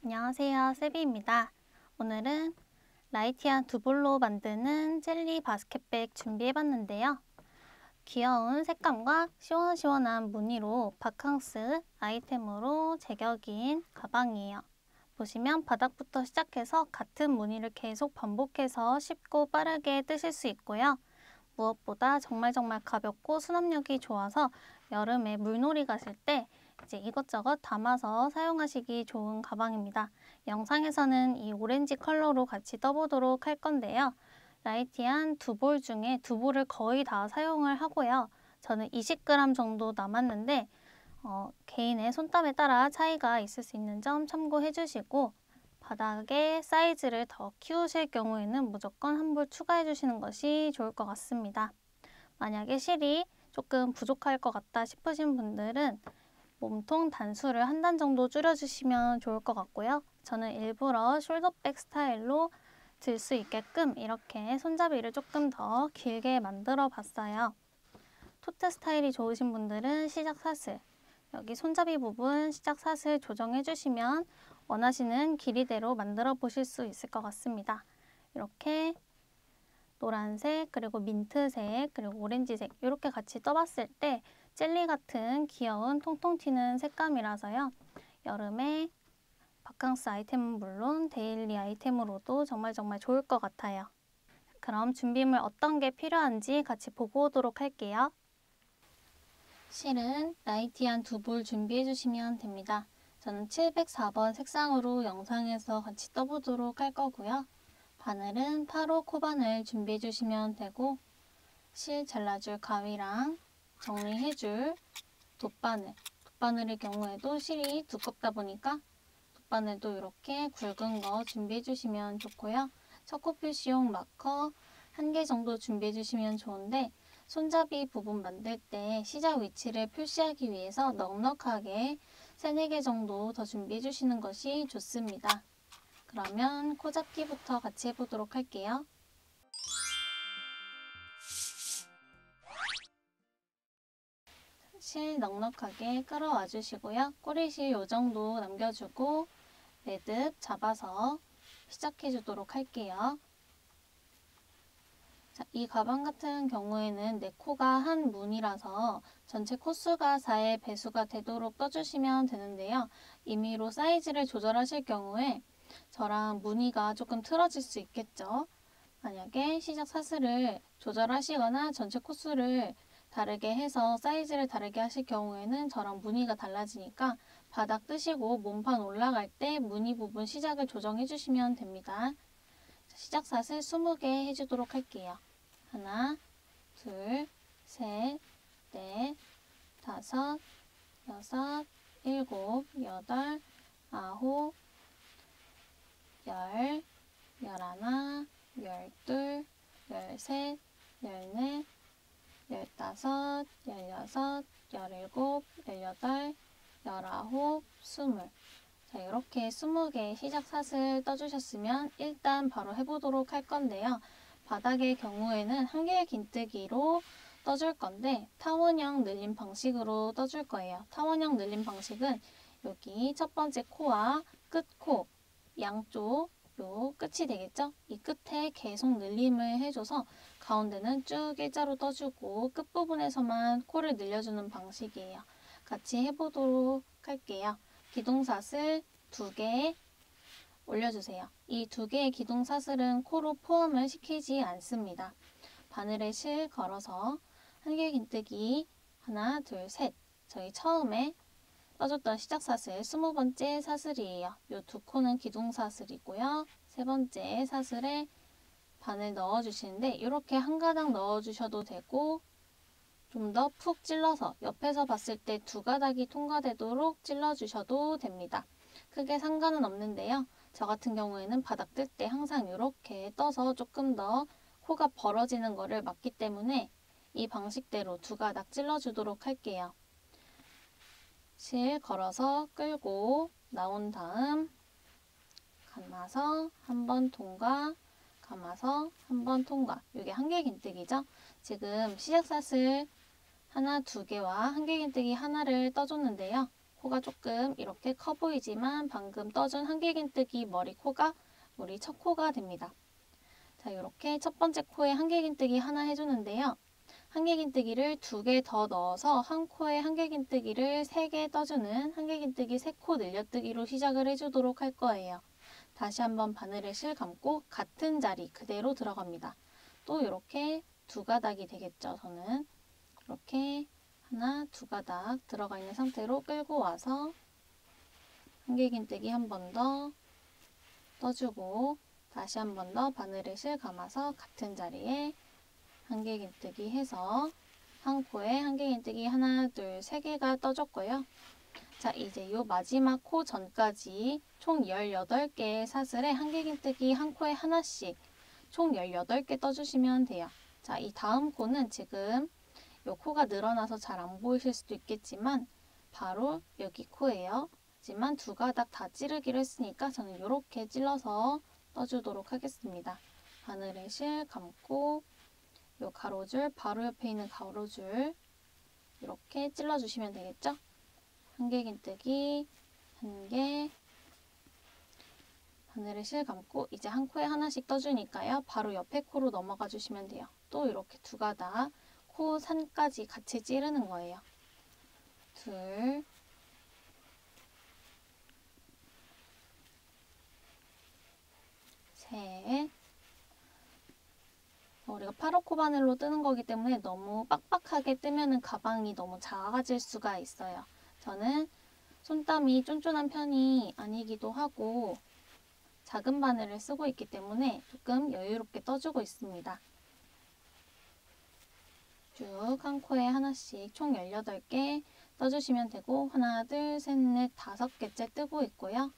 안녕하세요, 세비입니다. 오늘은 라이티안 두볼로 만드는 젤리 바스켓백 준비해봤는데요. 귀여운 색감과 시원시원한 무늬로 바캉스 아이템으로 제격인 가방이에요. 보시면 바닥부터 시작해서 같은 무늬를 계속 반복해서 쉽고 빠르게 뜨실 수 있고요. 무엇보다 정말 가볍고 수납력이 좋아서 여름에 물놀이 가실 때 이제 이것저것 담아서 사용하시기 좋은 가방입니다. 영상에서는 이 오렌지 컬러로 같이 떠보도록 할 건데요. 라이티안 두 볼 중에 두 볼을 거의 다 사용을 하고요. 저는 20g 정도 남았는데 개인의 손땀에 따라 차이가 있을 수 있는 점 참고해 주시고 바닥에 사이즈를 더 키우실 경우에는 무조건 한 볼 추가해 주시는 것이 좋을 것 같습니다. 만약에 실이 조금 부족할 것 같다 싶으신 분들은 몸통 단수를 한 단 정도 줄여주시면 좋을 것 같고요. 저는 일부러 숄더백 스타일로 들 수 있게끔 이렇게 손잡이를 조금 더 길게 만들어 봤어요. 토트 스타일이 좋으신 분들은 시작 사슬, 여기 손잡이 부분 시작 사슬 조정해 주시면 원하시는 길이대로 만들어 보실 수 있을 것 같습니다. 이렇게 노란색, 그리고 민트색, 그리고 오렌지색 이렇게 같이 떠봤을 때 젤리 같은 귀여운 통통 튀는 색감이라서요. 여름에 바캉스 아이템은 물론 데일리 아이템으로도 정말 좋을 것 같아요. 그럼 준비물 어떤 게 필요한지 같이 보고 오도록 할게요. 실은 라이티한 두 볼 준비해 주시면 됩니다. 저는 704번 색상으로 영상에서 같이 떠보도록 할 거고요. 바늘은 8호 코바늘 준비해 주시면 되고 실 잘라줄 가위랑 정리해줄 돗바늘의 경우에도 실이 두껍다 보니까 돗바늘도 이렇게 굵은 거 준비해 주시면 좋고요. 척후 표시용 마커 1개 정도 준비해 주시면 좋은데 손잡이 부분 만들 때 시작 위치를 표시하기 위해서 넉넉하게 3, 4개 정도 더 준비해 주시는 것이 좋습니다. 그러면 코 잡기부터 같이 해보도록 할게요. 실 넉넉하게 끌어와 주시고요. 꼬리실 이 정도 남겨주고 매듭 잡아서 시작해 주도록 할게요. 자, 이 가방 같은 경우에는 내 코가 한 문이라서 전체 코수가 4의 배수가 되도록 떠주시면 되는데요. 임의로 사이즈를 조절하실 경우에 저랑 무늬가 조금 틀어질 수 있겠죠. 만약에 시작 사슬을 조절하시거나 전체 코수를 다르게 해서 사이즈를 다르게 하실 경우에는 저랑 무늬가 달라지니까 바닥 뜨시고 몸판 올라갈 때 무늬 부분 시작을 조정해 주시면 됩니다. 시작 사슬 20개 해주도록 할게요. 하나, 둘, 셋, 넷, 다섯, 여섯, 일곱, 여덟, 아홉, 열, 열하나, 열둘, 열셋, 열넷, 열다섯, 열여섯, 열일곱, 열여덟, 열아홉, 스물. 자, 이렇게 20개 시작 사슬 떠주셨으면 일단 바로 해보도록 할 건데요. 바닥의 경우에는 1개의 긴뜨기로 떠줄 건데 타원형 늘림 방식으로 떠줄 거예요. 타원형 늘림 방식은 여기 첫 번째 코와 끝코 양쪽 요 끝이 되겠죠? 이 끝에 계속 늘림을 해줘서 가운데는 쭉 일자로 떠주고 끝부분에서만 코를 늘려주는 방식이에요. 같이 해보도록 할게요. 기둥사슬 2개 올려주세요. 이 2개의 기둥사슬은 코로 포함을 시키지 않습니다. 바늘에 실 걸어서 1개 긴뜨기 하나, 둘, 셋. 저희 처음에 떠줬던 시작사슬 20번째 사슬이에요. 이 두 코는 기둥사슬이고요. 세 번째 사슬에 바늘 넣어주시는데 이렇게 한 가닥 넣어주셔도 되고 좀 더 푹 찔러서 옆에서 봤을 때 두 가닥이 통과되도록 찔러주셔도 됩니다. 크게 상관은 없는데요. 저 같은 경우에는 바닥 뜰 때 항상 이렇게 떠서 조금 더 코가 벌어지는 거를 막기 때문에 이 방식대로 두 가닥 찔러주도록 할게요. 실 걸어서 끌고 나온 다음 감아서 한 번 통과, 감아서 한 번 통과. 이게 1개 긴뜨기죠. 지금 시작사슬 하나, 2개와 1개 긴뜨기 하나를 떠줬는데요. 코가 조금 이렇게 커 보이지만 방금 떠준 한길긴뜨기 머리 코가 우리 첫 코가 됩니다. 자, 이렇게 첫 번째 코에 한길긴뜨기 하나 해주는데요. 한길긴뜨기를 2개 더 넣어서 한 코에 한길긴뜨기를 3개 떠주는 한길긴뜨기 3코 늘려뜨기로 시작을 해주도록 할 거예요. 다시 한번 바늘에 실 감고 같은 자리 그대로 들어갑니다. 또 이렇게 2가닥이 되겠죠. 저는 이렇게 하나, 2가닥 들어가 있는 상태로 끌고 와서 한길긴뜨기 한 번 더 떠주고 다시 한 번 더 바늘에 실 감아서 같은 자리에 한길긴뜨기 해서 한 코에 한길긴뜨기 하나, 둘, 3개가 떠줬고요. 자, 이제 요 마지막 코 전까지 총 18개의 사슬에 한길긴뜨기 한 코에 하나씩 총 18개 떠주시면 돼요. 자, 이 다음 코는 지금 요 코가 늘어나서 잘 안 보이실 수도 있겠지만 바로 여기 코예요. 하지만 2가닥 다 찌르기로 했으니까 저는 이렇게 찔러서 떠주도록 하겠습니다. 바늘에 실 감고 요 가로줄 바로 옆에 있는 가로줄 이렇게 찔러주시면 되겠죠? 한길긴뜨기 1개 바늘에 실 감고 이제 한 코에 하나씩 떠주니까요. 바로 옆에 코로 넘어가 주시면 돼요. 또 이렇게 2가닥 코 산까지 같이 찌르는 거예요. 둘, 셋. 우리가 8호 바늘로 뜨는 거기 때문에 너무 빡빡하게 뜨면은 가방이 너무 작아질 수가 있어요. 저는 손땀이 쫀쫀한 편이 아니기도 하고 작은 바늘을 쓰고 있기 때문에 조금 여유롭게 떠주고 있습니다. 쭉 한 코에 하나씩 총 18개 떠주시면 되고 하나, 둘, 셋, 넷, 5개째 뜨고 있고요.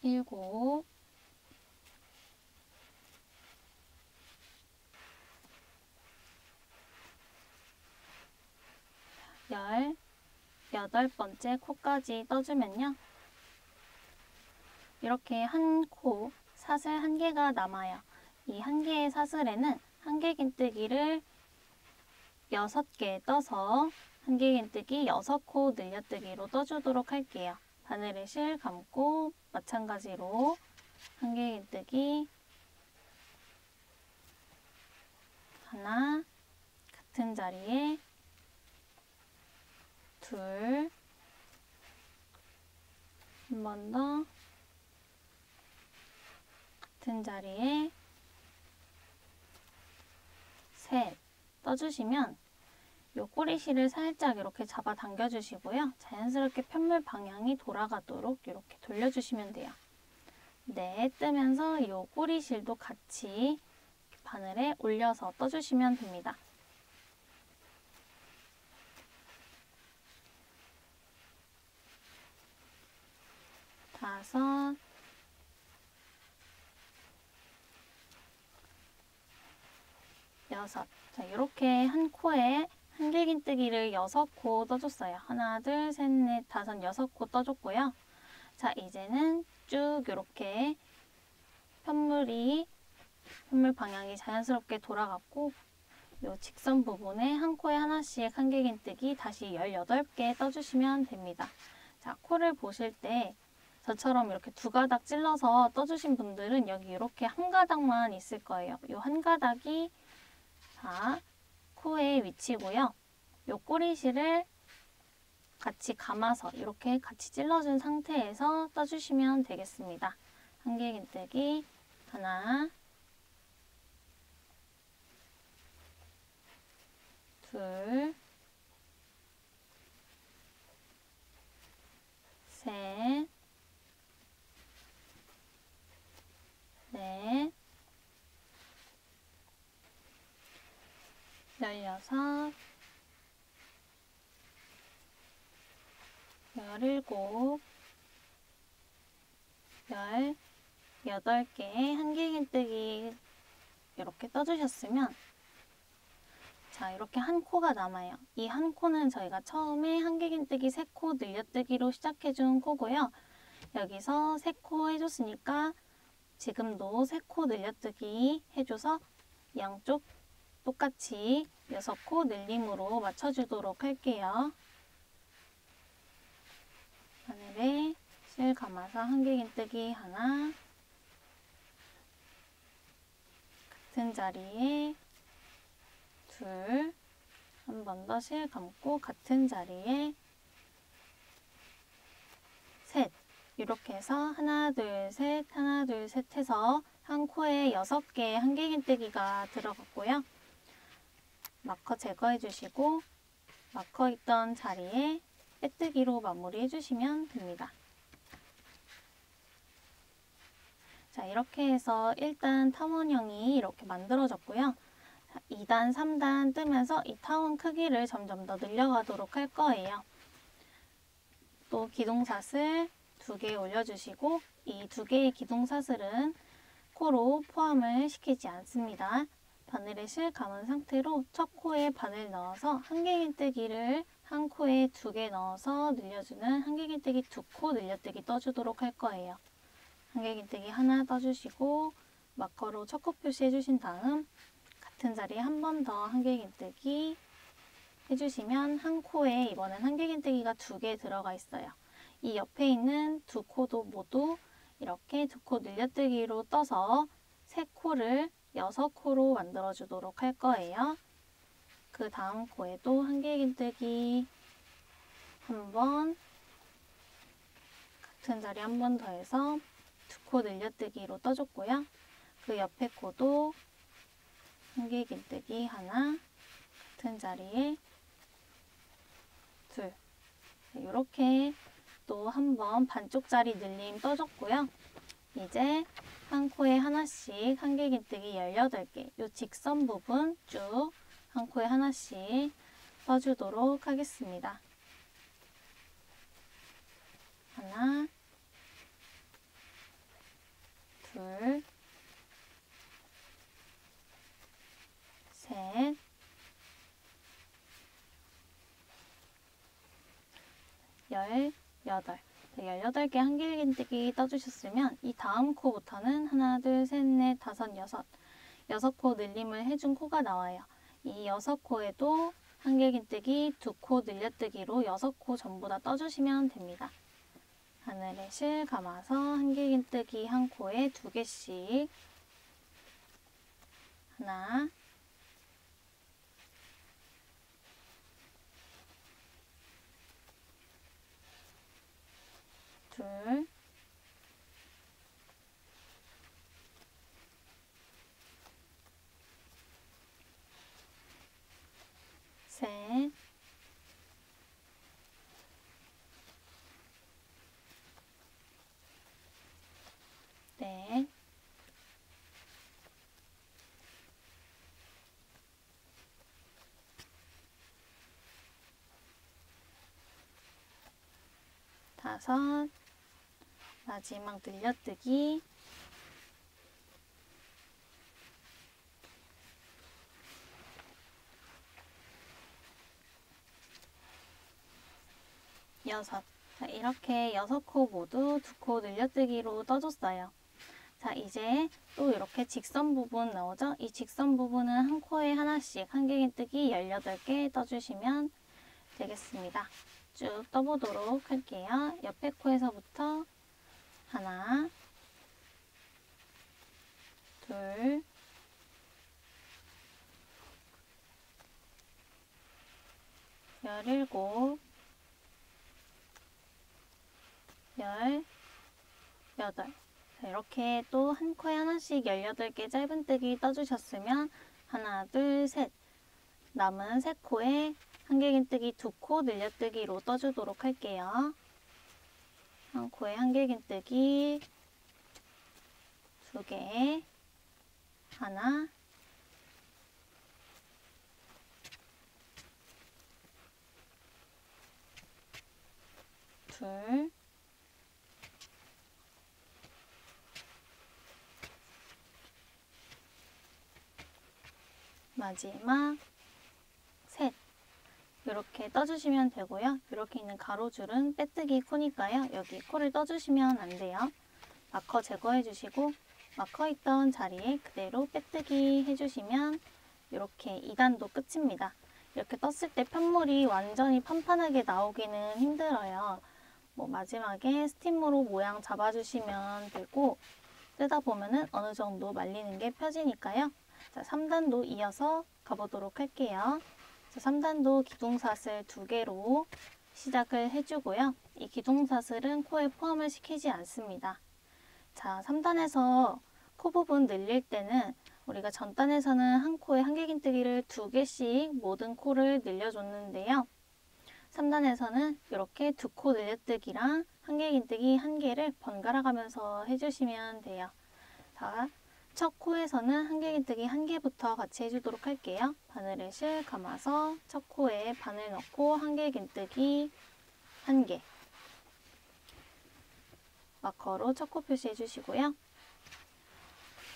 6, 7, 18번째 코까지 떠주면요. 이렇게 한 코, 사슬 1개가 남아요. 이 1개의 사슬에는 한길긴뜨기를 6개 떠서 한길긴뜨기 6코 늘려뜨기로 떠주도록 할게요. 바늘에 실 감고 마찬가지로 한길긴뜨기 하나, 같은 자리에 둘, 한 번 더 같은 자리에 셋 떠주시면 요 꼬리실을 살짝 이렇게 잡아 당겨 주시고요. 자연스럽게 편물 방향이 돌아가도록 이렇게 돌려주시면 돼요. 네, 뜨면서 요 꼬리실도 같이 바늘에 올려서 떠주시면 됩니다. 5, 6. 자, 이렇게 한 코에 한길긴뜨기를 6코 떠줬어요. 하나, 둘, 셋, 넷, 5, 6코 떠줬고요. 자, 이제는 쭉 이렇게 편물 방향이 자연스럽게 돌아갔고 이 직선 부분에 한 코에 하나씩 한길긴뜨기 다시 18개 떠주시면 됩니다. 자, 코를 보실 때 저처럼 이렇게 2가닥 찔러서 떠주신 분들은 여기 이렇게 한 가닥만 있을 거예요. 이 한 가닥이 자, 코의 위치고요. 이 꼬리실을 같이 감아서 이렇게 같이 찔러준 상태에서 떠주시면 되겠습니다. 한길긴뜨기 하나, 둘, 셋, 넷, 16, 17, 18개의 한길긴뜨기 이렇게 떠주셨으면 자, 이렇게 한 코가 남아요. 이 한 코는 저희가 처음에 한길긴뜨기 3코 늘려뜨기로 시작해준 코고요. 여기서 3코 해줬으니까 지금도 3코 늘려뜨기 해줘서 양쪽 똑같이 6코 늘림으로 맞춰주도록 할게요. 바늘에 실 감아서 한길긴뜨기 하나, 같은 자리에 둘, 한 번 더 실 감고 같은 자리에 셋, 이렇게 해서 하나 둘 셋 하나 둘 셋 해서 한 코에 6개의 한길긴뜨기가 들어갔고요. 마커 제거해 주시고 마커 있던 자리에 빼뜨기로 마무리해 주시면 됩니다. 자, 이렇게 해서 1단 타원형이 이렇게 만들어졌고요. 2단, 3단 뜨면서 이 타원 크기를 점점 더 늘려가도록 할 거예요. 또 기둥사슬 2개 올려주시고 이 2개의 기둥사슬은 코로 포함을 시키지 않습니다. 바늘에 실 감은 상태로 첫 코에 바늘 넣어서 한길긴뜨기를 한 코에 2개 넣어서 늘려주는 한길긴뜨기 2코 늘려뜨기 떠주도록 할 거예요. 한길긴뜨기 하나 떠주시고 마커로 첫 코 표시해 주신 다음 같은 자리에 한 번 더 한길긴뜨기 해주시면 한 코에 이번엔 한길긴뜨기가 2개 들어가 있어요. 이 옆에 있는 2코도 모두 이렇게 2코 늘려뜨기로 떠서 3코를 6코로 만들어 주도록 할 거예요. 그 다음 코에도 한길긴뜨기 한 번, 같은 자리 한 번 더 해서 2코 늘려뜨기로 떠줬고요. 그 옆에 코도 한길긴뜨기 하나, 같은 자리에 둘, 이렇게 또 한 번 반쪽짜리 늘림 떠줬고요. 이제 한 코에 하나씩 한길긴뜨기 18개, 이 직선 부분 쭉 한 코에 하나씩 떠주도록 하겠습니다. 하나, 둘, 셋, 18개 한길긴뜨기 떠주셨으면 이 다음 코부터는 하나, 둘, 셋, 넷, 다섯, 여섯 코 늘림을 해준 코가 나와요. 이 6코에도 한길긴뜨기 2코 늘려뜨기로 6코 전부 다 떠주시면 됩니다. 바늘에 실 감아서 한길긴뜨기 한 코에 2개씩 하나, 둘, 셋, 넷, 다섯, 마지막 늘려뜨기 여섯. 자, 이렇게 6코 모두 2코 늘려뜨기로 떠줬어요. 자, 이제 또 이렇게 직선 부분 나오죠? 이 직선 부분은 한 코에 하나씩 한길긴뜨기 18개 떠주시면 되겠습니다. 쭉 떠보도록 할게요. 옆에 코에서부터 하나, 둘, 열일곱, 18. 자, 이렇게 또 한 코에 하나씩 18개 짧은뜨기 떠주셨으면 하나, 둘, 셋. 남은 3코에 한길긴뜨기 2코 늘려뜨기로 떠주도록 할게요. 한 코에 한길긴뜨기 2개, 하나, 둘, 마지막 셋. 이렇게 떠주시면 되고요. 이렇게 있는 가로줄은 빼뜨기 코니까요. 여기 코를 떠주시면 안 돼요. 마커 제거해 주시고 마커 있던 자리에 그대로 빼뜨기 해주시면 이렇게 2단도 끝입니다. 이렇게 떴을 때 편물이 완전히 판판하게 나오기는 힘들어요. 마지막에 스팀으로 모양 잡아주시면 되고, 뜨다 보면은 어느 정도 말리는 게 펴지니까요. 자, 3단도 이어서 가보도록 할게요. 자, 3단도 기둥사슬 2개로 시작을 해주고요. 이 기둥사슬은 코에 포함을 시키지 않습니다. 자, 3단에서 코 부분 늘릴 때는 우리가 전단에서는 한 코에 한길긴뜨기를 2개씩 모든 코를 늘려줬는데요. 3단에서는 이렇게 2코 늘려뜨기랑 한길긴뜨기 1개를 번갈아 가면서 해주시면 돼요. 자, 첫 코에서는 한길긴뜨기 1개부터 같이 해주도록 할게요. 바늘을 실 감아서 첫 코에 바늘 넣고 한길긴뜨기 1개. 마커로 첫 코 표시해 주시고요.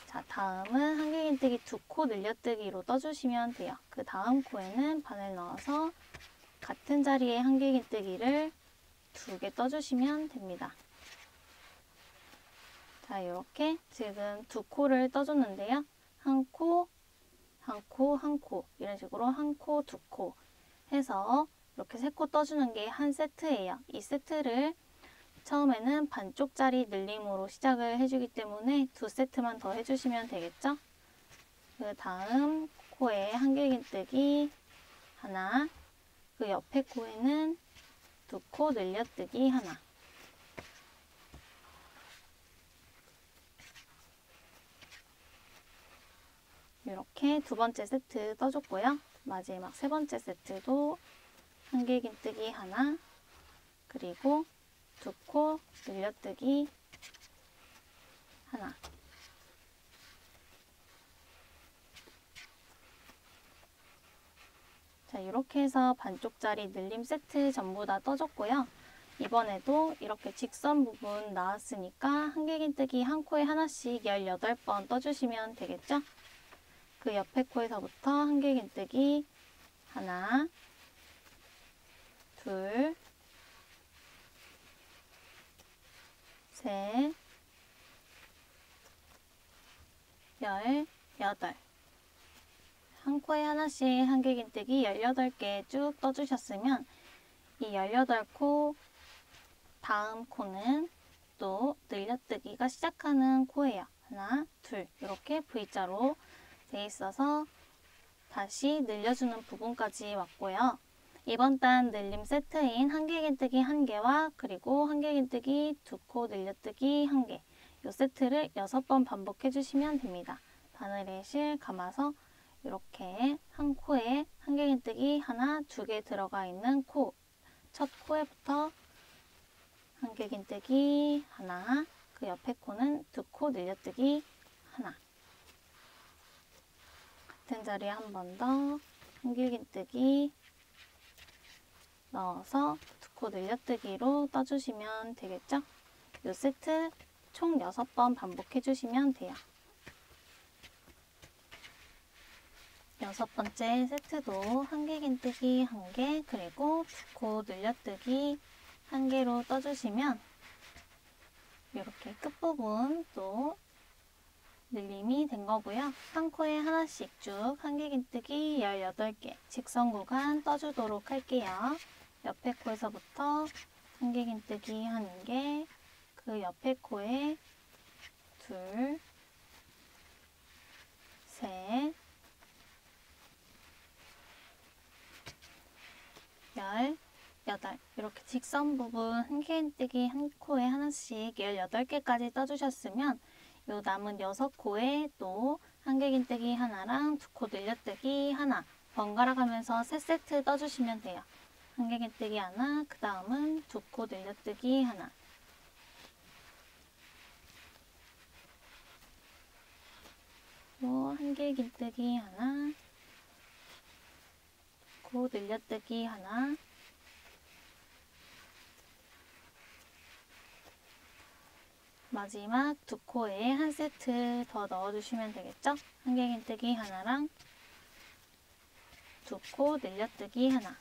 자, 다음은 한길긴뜨기 2코 늘려뜨기로 떠주시면 돼요. 그 다음 코에는 바늘 넣어서 같은 자리에 한길긴뜨기를 2개 떠주시면 됩니다. 자, 이렇게 지금 2코를 떠줬는데요. 한 코, 한 코, 한 코 이런 식으로 한 코, 2코 해서 이렇게 3코 떠주는 게 한 세트예요. 이 세트를 처음에는 반쪽짜리 늘림으로 시작을 해주기 때문에 2세트만 더 해주시면 되겠죠? 그 다음 코에 한길긴뜨기 하나, 그 옆에 코에는 2코 늘려뜨기 하나. 이렇게 2번째 세트 떠줬고요. 마지막 3번째 세트도 한길긴뜨기 하나, 그리고 2코 늘려뜨기 하나. 자, 이렇게 해서 반쪽짜리 늘림 세트 전부 다 떠줬고요. 이번에도 이렇게 직선 부분 나왔으니까 한길긴뜨기 한 코에 하나씩 18번 떠주시면 되겠죠? 그 옆에 코에서부터 한길긴뜨기 하나, 둘, 셋, 18. 한 코에 하나씩 한길긴뜨기 18개 쭉 떠주셨으면 이 18코 다음 코는 또 늘려뜨기가 시작하는 코예요. 하나, 둘 이렇게 V자로 돼 있어서 다시 늘려주는 부분까지 왔고요. 이번 단 늘림 세트인 한길긴뜨기 1개와 그리고 한길긴뜨기 2코 늘려뜨기 1개 이 세트를 6번 반복해 주시면 됩니다. 바늘에 실 감아서 이렇게 한 코에 한길긴뜨기 하나, 2개 들어가 있는 코, 첫 코에부터 한길긴뜨기 하나, 그 옆에 코는 2코 늘려뜨기 하나. 같은 자리에 한 번 더 한길긴뜨기 넣어서 2코 늘려뜨기로 떠주시면 되겠죠? 이 세트 총 6번 반복해 주시면 돼요. 6번째 세트도 한길긴뜨기 1개 그리고 2코 늘려뜨기 1개로 떠주시면 이렇게 끝부분 또 늘림이 된 거고요. 한 코에 하나씩 쭉 한길긴뜨기 18개 직선 구간 떠주도록 할게요. 옆에 코에서부터 한길긴뜨기 1개, 그 옆에 코에 둘, 셋, 18 이렇게 직선 부분 한길긴뜨기 한 코에 하나씩 18개까지 떠주셨으면 요 남은 6코에 또 한길긴뜨기 하나랑 2코 늘려뜨기 하나 번갈아 가면서 3세트 떠주시면 돼요. 한길긴뜨기 하나, 그 다음은 2코 늘려뜨기 하나. 또 한길긴뜨기 하나, 2코 늘려뜨기 하나, 마지막 2코에 한 세트 더 넣어주시면 되겠죠? 한길긴뜨기 하나랑 2코 늘려뜨기 하나.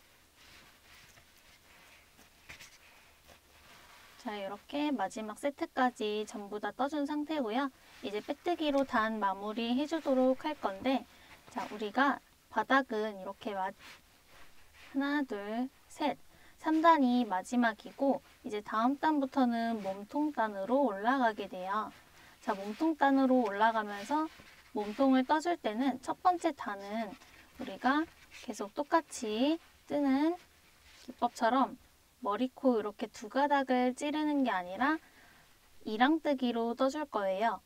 자, 이렇게 마지막 세트까지 전부 다 떠준 상태고요. 이제 빼뜨기로 단 마무리 해주도록 할 건데, 자, 우리가 바닥은 이렇게 하나, 둘, 셋, 3단이 마지막이고, 이제 다음 단부터는 몸통 단으로 올라가게 돼요. 자, 몸통 단으로 올라가면서 몸통을 떠줄 때는 첫 번째 단은 우리가 계속 똑같이 뜨는 기법처럼 머리, 코 이렇게 두 가닥을 찌르는 게 아니라 이랑뜨기로 떠줄 거예요.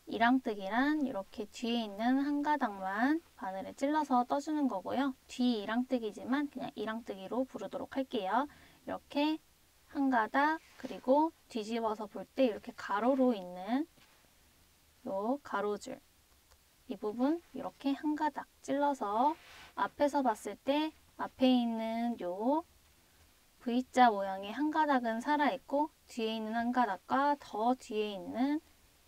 이랑뜨기란 이렇게 뒤에 있는 한 가닥만 바늘에 찔러서 떠주는 거고요. 뒤 이랑뜨기지만 그냥 이랑뜨기로 부르도록 할게요. 이렇게 한 가닥, 그리고 뒤집어서 볼 때 이렇게 가로로 있는 요 가로줄, 이 부분 이렇게 한 가닥 찔러서 앞에서 봤을 때 앞에 있는 요 V자 모양의 한 가닥은 살아있고 뒤에 있는 한 가닥과 더 뒤에 있는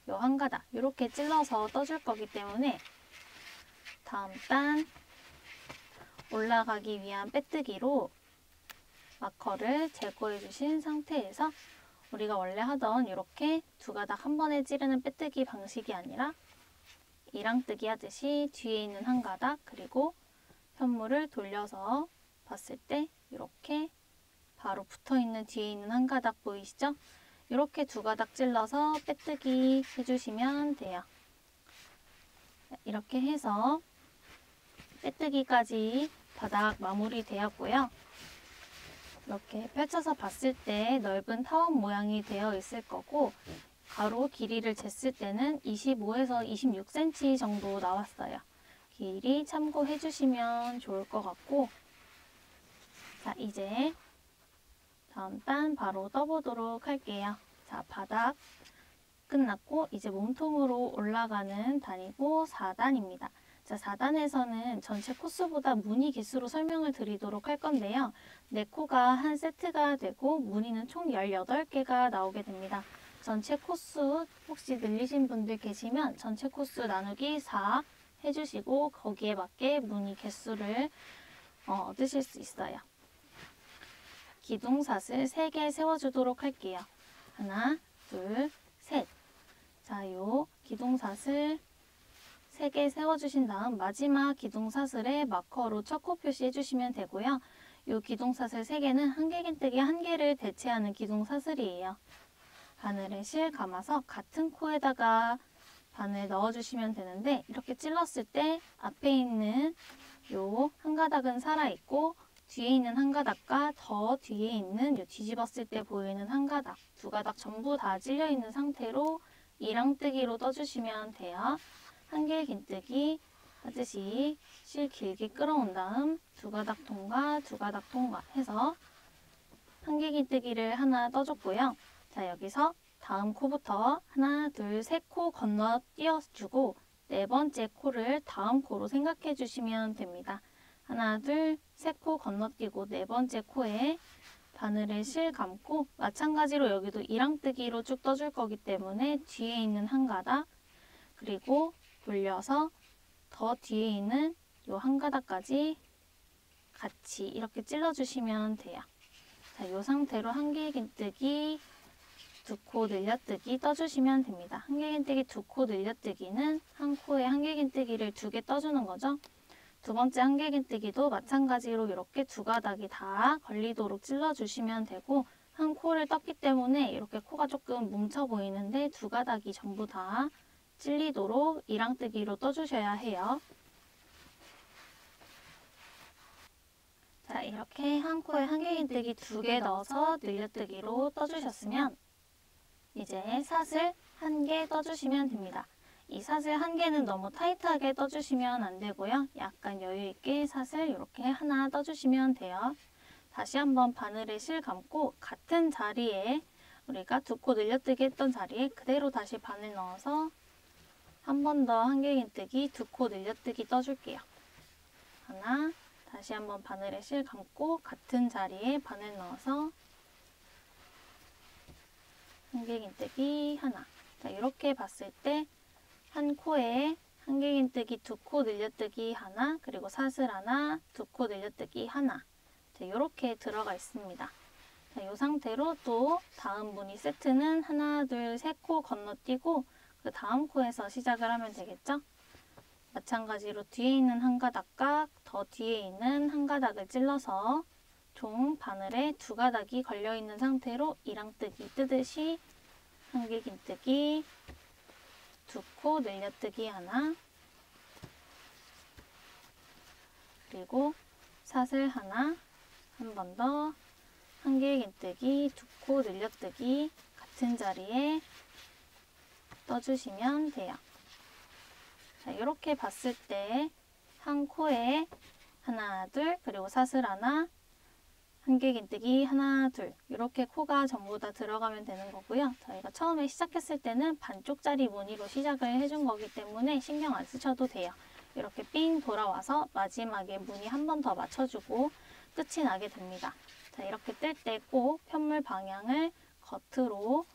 요 한 가닥 이렇게 찔러서 떠줄 거기 때문에 다음 단 올라가기 위한 빼뜨기로 마커를 제거해 주신 상태에서 우리가 원래 하던 이렇게 두 가닥 한 번에 찌르는 빼뜨기 방식이 아니라 이랑뜨기 하듯이 뒤에 있는 한 가닥, 그리고 현물을 돌려서 봤을 때 이렇게 바로 붙어있는 뒤에 있는 한 가닥 보이시죠? 이렇게 두 가닥 찔러서 빼뜨기 해주시면 돼요. 이렇게 해서 빼뜨기까지 바닥 마무리 되었고요. 이렇게 펼쳐서 봤을 때 넓은 타원 모양이 되어 있을 거고, 가로 길이를 쟀을 때는 25에서 26cm 정도 나왔어요. 길이 참고해 주시면 좋을 것 같고, 자, 이제 다음 단 바로 떠보도록 할게요. 자, 바닥 끝났고 이제 몸통으로 올라가는 단이고 4단입니다. 자, 4단에서는 전체 코스보다 무늬 개수로 설명을 드리도록 할 건데요. 4코가 한 세트가 되고 무늬는 총 18개가 나오게 됩니다. 전체 코스 혹시 늘리신 분들 계시면 전체 코스 나누기 4 해주시고 거기에 맞게 무늬 개수를 얻으실 수 있어요. 기둥사슬 3개 세워주도록 할게요. 하나, 둘, 셋. 자, 요 기둥사슬 3개 세워주신 다음 마지막 기둥사슬에 마커로 첫 코 표시해 주시면 되고요. 요 기둥사슬 3개는 한길긴뜨기 1개를 대체하는 기둥사슬이에요. 바늘에 실 감아서 같은 코에다가 바늘 넣어주시면 되는데, 이렇게 찔렀을 때 앞에 있는 요 한 가닥은 살아있고 뒤에 있는 한 가닥과 더 뒤에 있는 요 뒤집었을 때 보이는 한 가닥, 두 가닥 전부 다 찔려 있는 상태로 이랑뜨기로 떠주시면 돼요. 한길긴뜨기 하듯이 실 길게 끌어온 다음 두 가닥 통과, 두 가닥 통과 해서 한길긴뜨기를 하나 떠줬고요. 자, 여기서 다음 코부터 하나, 둘, 셋 코 건너 띄워주고 네 번째 코를 다음 코로 생각해 주시면 됩니다. 하나, 둘, 셋 코 건너뛰고 네 번째 코에 바늘에 실 감고, 마찬가지로 여기도 이랑뜨기로 쭉 떠줄 거기 때문에 뒤에 있는 한 가닥, 그리고 돌려서 더 뒤에 있는 요 한 가닥까지 같이 이렇게 찔러주시면 돼요. 자, 요 상태로 한길긴뜨기 두 코 늘려뜨기 떠주시면 됩니다. 한길긴뜨기 두 코 늘려뜨기는 한 코에 한길긴뜨기를 2개 떠주는 거죠. 두 번째 한길긴뜨기도 마찬가지로 이렇게 두 가닥이 다 걸리도록 찔러주시면 되고, 한 코를 떴기 때문에 이렇게 코가 조금 뭉쳐 보이는데 두 가닥이 전부 다 찔리도록 이랑뜨기로 떠주셔야 해요. 자, 이렇게 한 코에 한길긴뜨기 2개 넣어서 늘려뜨기로 떠주셨으면 이제 사슬 1개 떠주시면 됩니다. 이 사슬 1개는 너무 타이트하게 떠주시면 안 되고요. 약간 여유있게 사슬 이렇게 하나 떠주시면 돼요. 다시 한번 바늘에 실 감고 같은 자리에 우리가 두 코 늘려뜨기 했던 자리에 그대로 다시 바늘 넣어서 한 번 더 한길긴뜨기 두 코 늘려뜨기 떠줄게요. 하나, 다시 한번 바늘에 실 감고 같은 자리에 바늘 넣어서 한길긴뜨기 하나. 자, 이렇게 봤을 때 한 코에 한길긴뜨기 두 코 늘려뜨기 하나, 그리고 사슬 하나, 두 코 늘려뜨기 하나. 자, 이렇게 들어가 있습니다. 자, 이 상태로 또 다음 무늬 세트는 하나, 둘, 셋 코 건너뛰고 그 다음 코에서 시작을 하면 되겠죠? 마찬가지로 뒤에 있는 한 가닥과 더 뒤에 있는 한 가닥을 찔러서 총 바늘에 두 가닥이 걸려있는 상태로 이랑뜨기 뜨듯이 한길긴뜨기, 두 코 늘려뜨기 하나, 그리고 사슬 하나, 한 번 더 한길긴뜨기, 두 코 늘려뜨기 같은 자리에 떠주시면 돼요. 자, 이렇게 봤을 때 한 코에 하나, 둘, 그리고 사슬 하나, 한길긴뜨기 하나, 둘 이렇게 코가 전부 다 들어가면 되는 거고요. 저희가 처음에 시작했을 때는 반쪽짜리 무늬로 시작을 해준 거기 때문에 신경 안 쓰셔도 돼요. 이렇게 삥 돌아와서 마지막에 무늬 한 번 더 맞춰주고 끝이 나게 됩니다. 자, 이렇게 뜰 때 꼭 편물 방향을 겉으로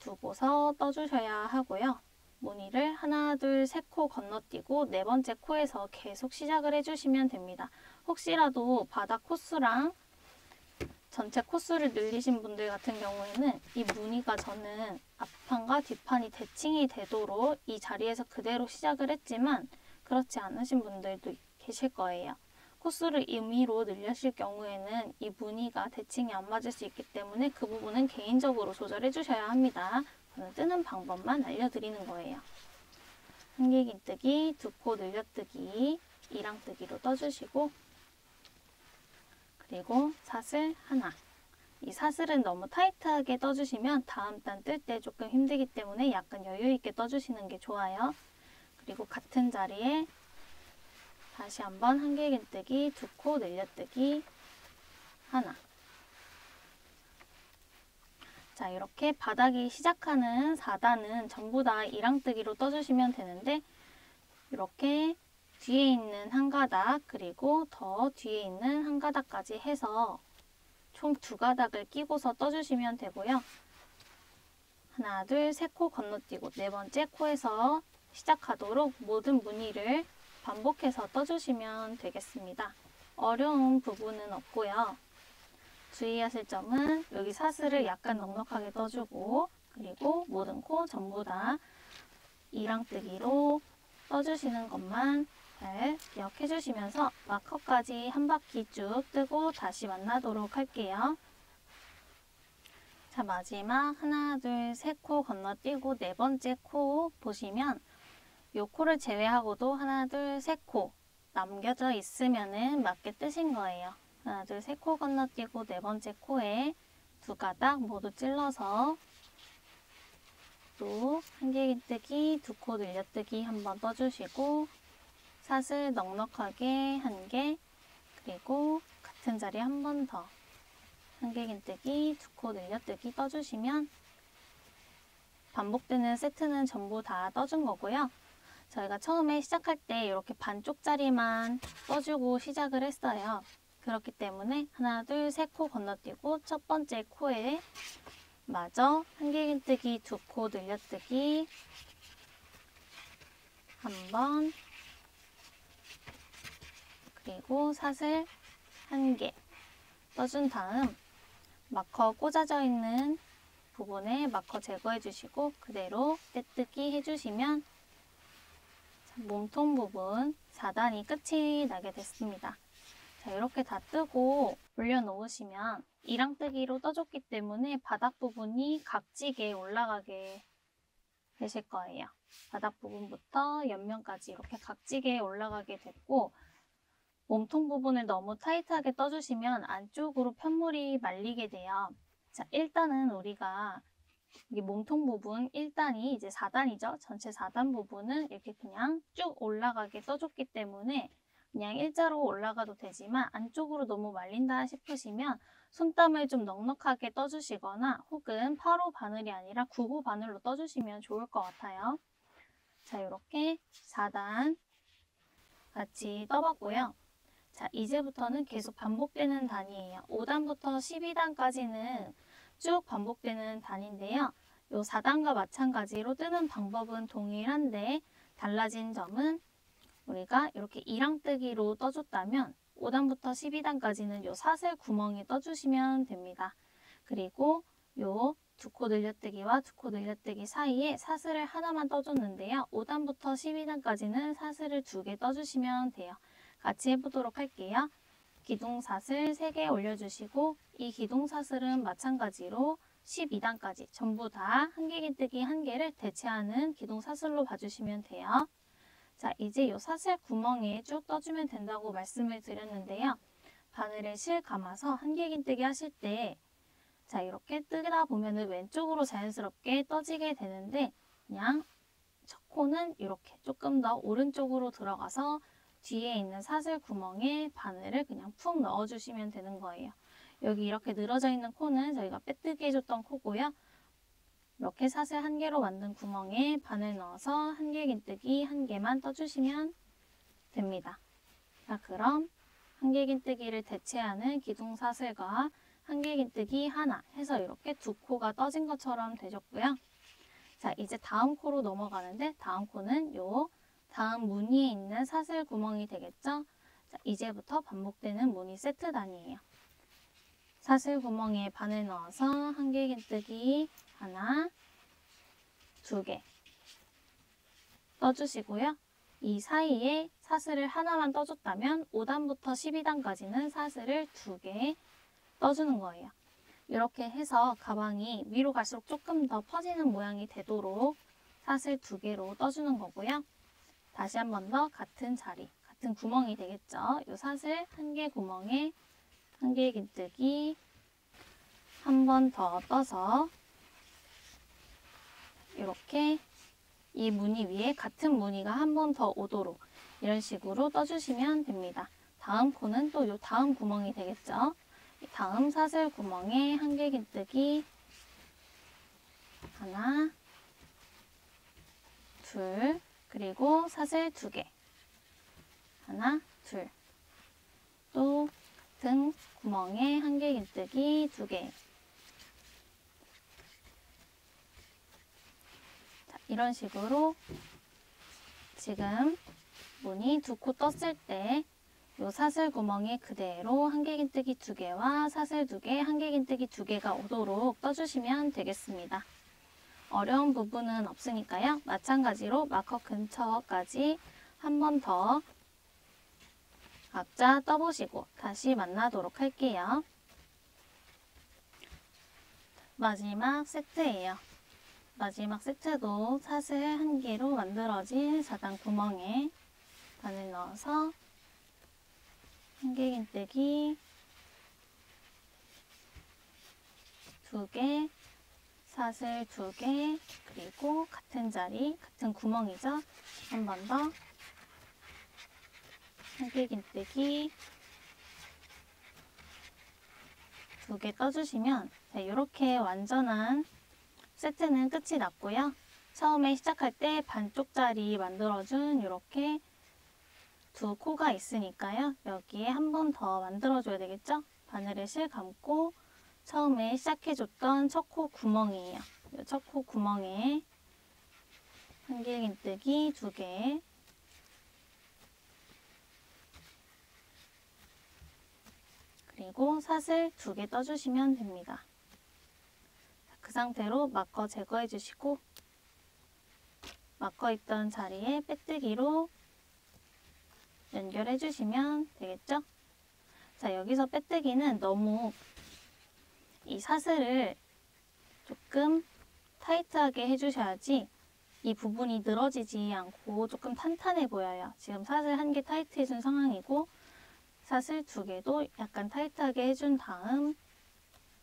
두고서 떠주셔야 하고요. 무늬를 하나, 둘, 셋 코 건너뛰고 네 번째 코에서 계속 시작을 해주시면 됩니다. 혹시라도 바닥 코수랑 전체 코수를 늘리신 분들 같은 경우에는 이 무늬가 저는 앞판과 뒷판이 대칭이 되도록 이 자리에서 그대로 시작을 했지만 그렇지 않으신 분들도 계실 거예요. 코수를 임의로 늘리실 경우에는 이 무늬가 대칭이 안 맞을 수 있기 때문에 그 부분은 개인적으로 조절해 주셔야 합니다. 저는 뜨는 방법만 알려드리는 거예요. 한길긴뜨기, 두 코 늘려뜨기, 이랑뜨기로 떠주시고 그리고 사슬 하나. 이 사슬은 너무 타이트하게 떠주시면 다음 단 뜰 때 조금 힘들기 때문에 약간 여유 있게 떠주시는 게 좋아요. 그리고 같은 자리에 다시 한번 한길긴뜨기, 두 코 늘려뜨기 하나. 자, 이렇게 바닥이 시작하는 4단은 전부 다 이랑뜨기로 떠주시면 되는데 이렇게 뒤에 있는 한 가닥 그리고 더 뒤에 있는 한 가닥까지 해서 총 두 가닥을 끼고서 떠주시면 되고요. 하나, 둘, 셋 코 건너뛰고 네 번째 코에서 시작하도록 모든 무늬를 반복해서 떠주시면 되겠습니다. 어려운 부분은 없고요. 주의하실 점은 여기 사슬을 약간 넉넉하게 떠주고 그리고 모든 코 전부 다 이랑뜨기로 떠주시는 것만 잘 기억해 주시면서 마커까지 한 바퀴 쭉 뜨고 다시 만나도록 할게요. 자, 마지막 하나, 둘, 셋 코 건너뛰고 네 번째 코 보시면 요 코를 제외하고도 하나, 둘, 셋 코 남겨져 있으면은 맞게 뜨신 거예요. 하나, 둘, 셋 코 건너뛰고 네 번째 코에 두 가닥 모두 찔러서 또 한길긴뜨기, 두 코 늘려뜨기 한번 떠주시고 사슬 넉넉하게 한 개, 그리고 같은 자리 한 번 더 한길긴뜨기, 두 코 늘려뜨기 떠주시면 반복되는 세트는 전부 다 떠준 거고요. 저희가 처음에 시작할 때 이렇게 반쪽짜리만 떠주고 시작을 했어요. 그렇기 때문에 하나, 둘, 셋 코 건너뛰고 첫 번째 코에 마저 한길긴뜨기, 두 코 늘려뜨기 한 번, 그리고 사슬 한 개 떠준 다음 마커 꽂아져 있는 부분에 마커 제거해 주시고 그대로 떼뜨기 해주시면 몸통 부분 4단이 끝이 나게 됐습니다. 자, 이렇게 다 뜨고 올려놓으시면 이랑뜨기로 떠줬기 때문에 바닥 부분이 각지게 올라가게 되실 거예요. 바닥 부분부터 옆면까지 이렇게 각지게 올라가게 됐고 몸통 부분을 너무 타이트하게 떠주시면 안쪽으로 편물이 말리게 돼요. 자, 일단은 우리가 이 몸통 부분 1단이 이제 4단이죠. 전체 4단 부분은 이렇게 그냥 쭉 올라가게 떠줬기 때문에 그냥 일자로 올라가도 되지만 안쪽으로 너무 말린다 싶으시면 손땀을 좀 넉넉하게 떠주시거나 혹은 8호 바늘이 아니라 9호 바늘로 떠주시면 좋을 것 같아요. 자, 이렇게 4단 같이 떠봤고요. 자, 이제부터는 계속 반복되는 단이에요. 5단부터 12단까지는 쭉 반복되는 단인데요. 이 4단과 마찬가지로 뜨는 방법은 동일한데 달라진 점은 우리가 이렇게 이랑뜨기로 떠줬다면 5단부터 12단까지는 이 사슬 구멍에 떠주시면 됩니다. 그리고 요 두 코 늘려뜨기와 두 코 늘려뜨기 사이에 사슬을 하나만 떠줬는데요. 5단부터 12단까지는 사슬을 2개 떠주시면 돼요. 같이 해보도록 할게요. 기둥사슬 3개 올려주시고 이 기둥사슬은 마찬가지로 12단까지 전부 다 한길긴뜨기 1개를 대체하는 기둥사슬로 봐주시면 돼요. 자, 이제 이 사슬 구멍에 쭉 떠주면 된다고 말씀을 드렸는데요. 바늘에 실 감아서 한길긴뜨기 하실 때 자, 이렇게 뜨다 보면은 왼쪽으로 자연스럽게 떠지게 되는데 그냥 첫 코는 이렇게 조금 더 오른쪽으로 들어가서 뒤에 있는 사슬 구멍에 바늘을 그냥 푹 넣어주시면 되는 거예요. 여기 이렇게 늘어져 있는 코는 저희가 빼뜨기 해줬던 코고요. 이렇게 사슬 1개로 만든 구멍에 바늘 넣어서 한길긴뜨기 1개만 떠주시면 됩니다. 자, 그럼 한길긴뜨기를 대체하는 기둥사슬과 한길긴뜨기 하나 해서 이렇게 두 코가 떠진 것처럼 되셨고요. 자, 이제 다음 코로 넘어가는데 다음 코는 요 다음 무늬에 있는 사슬 구멍이 되겠죠? 자, 이제부터 반복되는 무늬 세트 단위예요. 사슬 구멍에 바늘 넣어서 한길긴뜨기 하나, 2개 떠주시고요. 이 사이에 사슬을 하나만 떠줬다면 5단부터 12단까지는 사슬을 2개 떠주는 거예요. 이렇게 해서 가방이 위로 갈수록 조금 더 퍼지는 모양이 되도록 사슬 2개로 떠주는 거고요. 다시 한 번 더 같은 자리, 같은 구멍이 되겠죠. 이 사슬 1개 구멍에 한길긴뜨기 한 번 더 떠서 이렇게 이 무늬 위에 같은 무늬가 한 번 더 오도록 이런 식으로 떠주시면 됩니다. 다음 코는 또 이 다음 구멍이 되겠죠. 다음 사슬 구멍에 한길긴뜨기 하나, 둘, 그리고 사슬 2개 하나, 둘, 또 같은 구멍에 한길긴뜨기 2개. 자, 이런 식으로 지금 무늬 2코 떴을 때 요 사슬 구멍에 그대로 한길긴뜨기 2개와 사슬 2개, 한길긴뜨기 2개가 오도록 떠주시면 되겠습니다. 어려운 부분은 없으니까요. 마찬가지로 마커 근처까지 한 번 더 각자 떠보시고 다시 만나도록 할게요. 마지막 세트예요. 마지막 세트도 사슬 1개로 만들어진 4단 구멍에 바늘 넣어서 한길긴뜨기 2개, 사슬 2개, 그리고 같은 자리, 같은 구멍이죠. 한 번 더 한길긴뜨기 2개 떠주시면 이렇게 완전한 세트는 끝이 났고요. 처음에 시작할 때 반쪽짜리 만들어준 이렇게 2코가 있으니까요. 여기에 한 번 더 만들어줘야 되겠죠? 바늘에 실 감고 처음에 시작해줬던 첫 코 구멍이에요. 이 첫 코 구멍에 한길긴뜨기 2개, 그리고 사슬 2개 떠주시면 됩니다. 그 상태로 마커 제거해 주시고 마커 있던 자리에 빼뜨기로 연결해 주시면 되겠죠? 자, 여기서 빼뜨기는 너무 이 사슬을 조금 타이트하게 해주셔야지 이 부분이 늘어지지 않고 조금 탄탄해 보여요. 지금 사슬 1개 타이트 해준 상황이고 사슬 2개도 약간 타이트하게 해준 다음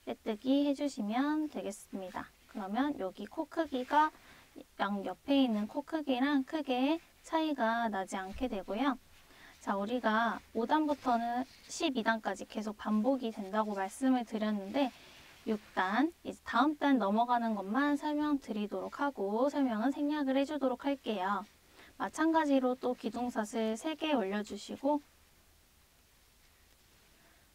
빼뜨기 해주시면 되겠습니다. 그러면 여기 코 크기가 양 옆에 있는 코 크기랑 크게 차이가 나지 않게 되고요. 자, 우리가 5단부터는 12단까지 계속 반복이 된다고 말씀을 드렸는데 6단, 이제 다음 단 넘어가는 것만 설명드리도록 하고 설명은 생략을 해주도록 할게요. 마찬가지로 또 기둥사슬 3개 올려주시고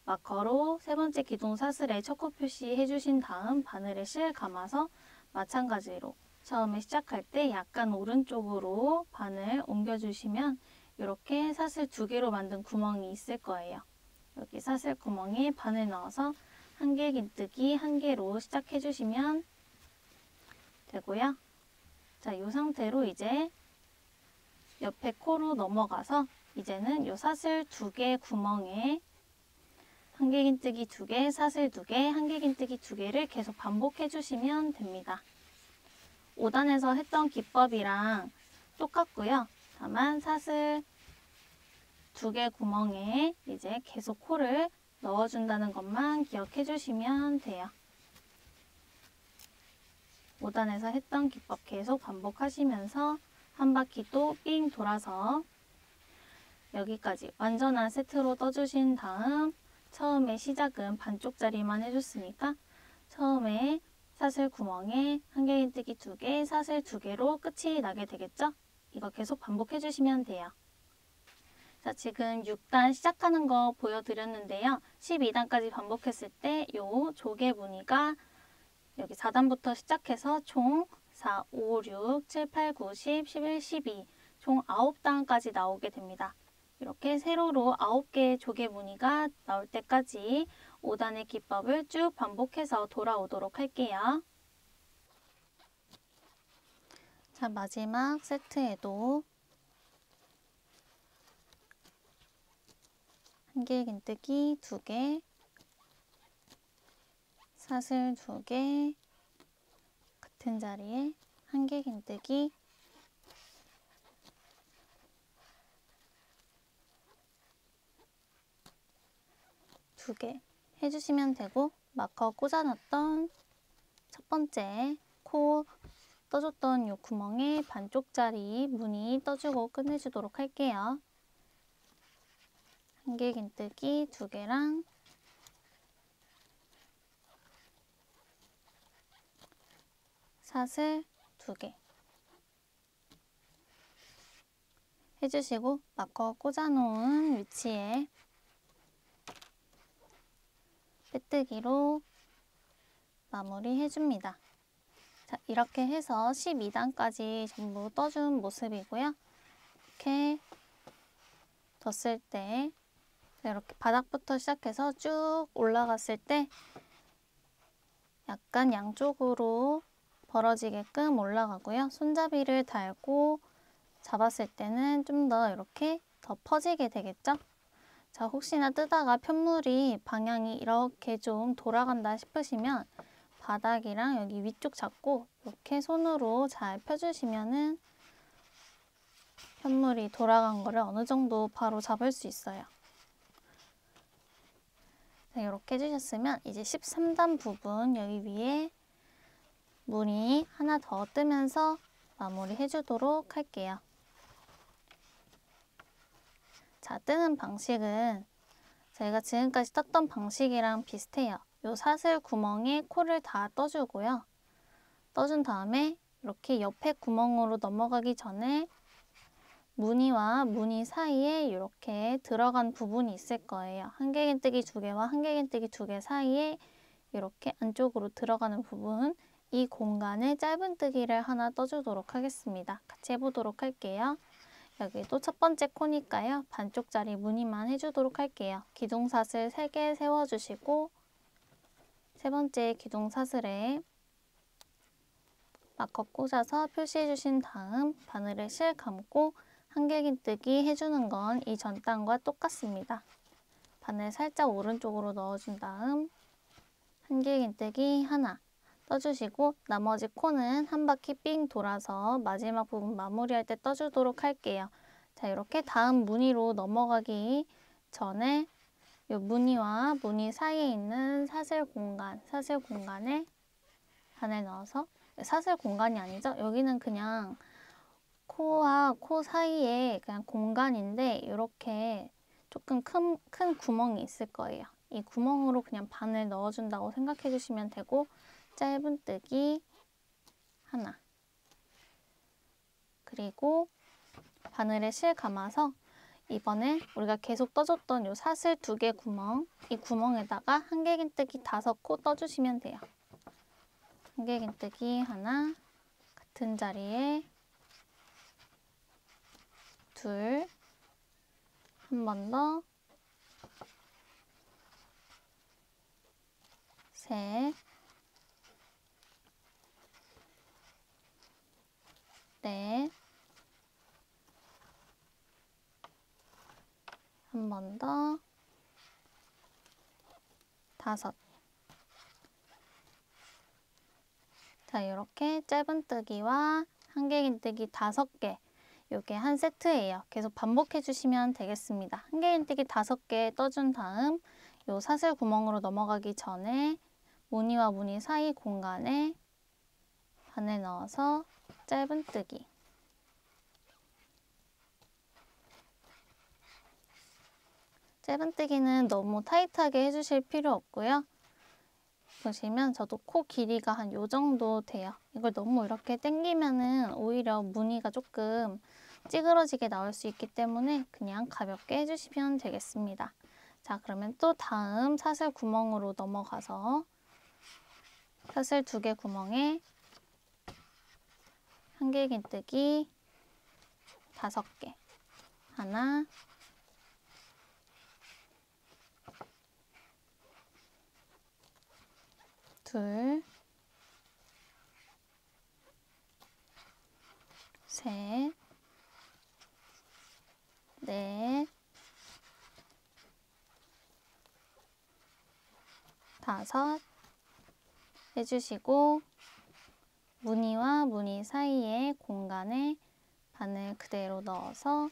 마커로 세 번째 기둥사슬에 첫 코 표시해 주신 다음 바늘에 실 감아서 마찬가지로 처음에 시작할 때 약간 오른쪽으로 바늘 옮겨주시면 이렇게 사슬 2개로 만든 구멍이 있을 거예요. 여기 사슬 구멍에 바늘 넣어서 한길긴뜨기 1개로 시작해 주시면 되고요. 자, 이 상태로 이제 옆에 코로 넘어가서 이제는 이 사슬 2개 구멍에 한길긴뜨기 2개, 사슬 2개, 한길긴뜨기 2개를 계속 반복해 주시면 됩니다. 5단에서 했던 기법이랑 똑같고요. 다만 사슬 2개 구멍에 이제 계속 코를 넣어준다는 것만 기억해 주시면 돼요. 5단에서 했던 기법 계속 반복하시면서 한 바퀴 또 삥 돌아서 여기까지 완전한 세트로 떠주신 다음 처음에 시작은 반쪽짜리만 해줬으니까 처음에 사슬 구멍에 한길긴뜨기 2개, 사슬 2개로 끝이 나게 되겠죠? 이거 계속 반복해 주시면 돼요. 자, 지금 6단 시작하는 거 보여드렸는데요. 12단까지 반복했을 때 요 조개 무늬가 여기 4단부터 시작해서 총 4, 5, 6, 7, 8, 9, 10, 11, 12 총 9단까지 나오게 됩니다. 이렇게 세로로 9개의 조개 무늬가 나올 때까지 5단의 기법을 쭉 반복해서 돌아오도록 할게요. 자, 마지막 세트에도 한길긴뜨기 2개, 사슬 2개, 같은 자리에 한길긴뜨기 2개 해주시면 되고 마커 꽂아놨던 첫 번째 코 떠줬던 이 구멍에 반쪽짜리 무늬 떠주고 끝내주도록 할게요. 한길긴뜨기 2개랑 사슬 2개 해주시고 마커 꽂아놓은 위치에 빼뜨기로 마무리 해줍니다. 자, 이렇게 해서 12단까지 전부 떠준 모습이고요. 이렇게 뒀을 때 이렇게 바닥부터 시작해서 쭉 올라갔을 때 약간 양쪽으로 벌어지게끔 올라가고요. 손잡이를 달고 잡았을 때는 좀 더 이렇게 더 퍼지게 되겠죠? 자, 혹시나 뜨다가 편물이 방향이 이렇게 좀 돌아간다 싶으시면 바닥이랑 여기 위쪽 잡고 이렇게 손으로 잘 펴주시면은 편물이 돌아간 거를 어느 정도 바로 잡을 수 있어요. 자, 이렇게 해주셨으면 이제 13단 부분 여기 위에 무늬 하나 더 뜨면서 마무리 해주도록 할게요. 자, 뜨는 방식은 저희가 지금까지 떴던 방식이랑 비슷해요. 요 사슬 구멍에 코를 다 떠주고요. 떠준 다음에 이렇게 옆에 구멍으로 넘어가기 전에 무늬와 무늬 사이에 이렇게 들어간 부분이 있을 거예요. 한길긴뜨기 2개와 한길긴뜨기 2개 사이에 이렇게 안쪽으로 들어가는 부분, 이 공간에 짧은뜨기를 하나 떠주도록 하겠습니다. 같이 해보도록 할게요. 여기도 첫 번째 코니까요. 반쪽짜리 무늬만 해주도록 할게요. 기둥사슬 3개 세워주시고 세 번째 기둥사슬에 마커 꽂아서 표시해주신 다음 바늘을 실 감고 한길긴뜨기 해주는 건 이 전 단과 똑같습니다. 바늘 살짝 오른쪽으로 넣어준 다음 한길긴뜨기 하나 떠주시고 나머지 코는 한 바퀴 삥 돌아서 마지막 부분 마무리할 때 떠주도록 할게요. 자, 이렇게 다음 무늬로 넘어가기 전에 이 무늬와 무늬 사이에 있는 사슬 공간에 바늘 넣어서 사슬 공간이 아니죠? 여기는 그냥 코와 코 사이에 그냥 공간인데 이렇게 조금 큰 구멍이 있을 거예요. 이 구멍으로 그냥 바늘 넣어준다고 생각해 주시면 되고 짧은뜨기 하나 그리고 바늘에 실 감아서 이번에 우리가 계속 떠줬던 요 사슬 2개 구멍 이 구멍에다가 한길긴뜨기 5코 떠주시면 돼요. 한길긴뜨기 하나 같은 자리에 둘 한 번 더 셋, 넷, 한 번 더, 다섯. 자, 이렇게 짧은뜨기와 한길긴뜨기 5개, 요게 한 세트예요. 계속 반복해 주시면 되겠습니다. 한길긴뜨기 5개 떠준 다음 요 사슬 구멍으로 넘어가기 전에 무늬와 무늬 사이 공간에 바늘 넣어서 짧은뜨기. 짧은뜨기는 너무 타이트하게 해주실 필요 없고요. 보시면 저도 코 길이가 한 요 정도 돼요. 이걸 너무 이렇게 당기면은 오히려 무늬가 조금 찌그러지게 나올 수 있기 때문에 그냥 가볍게 해주시면 되겠습니다. 자, 그러면 또 다음 사슬 구멍으로 넘어가서 사슬 2개 구멍에 한길긴뜨기 5개. 하나, 둘, 셋, 넷, 다섯 해주시고 무늬와 무늬 사이에 공간에 바늘 그대로 넣어서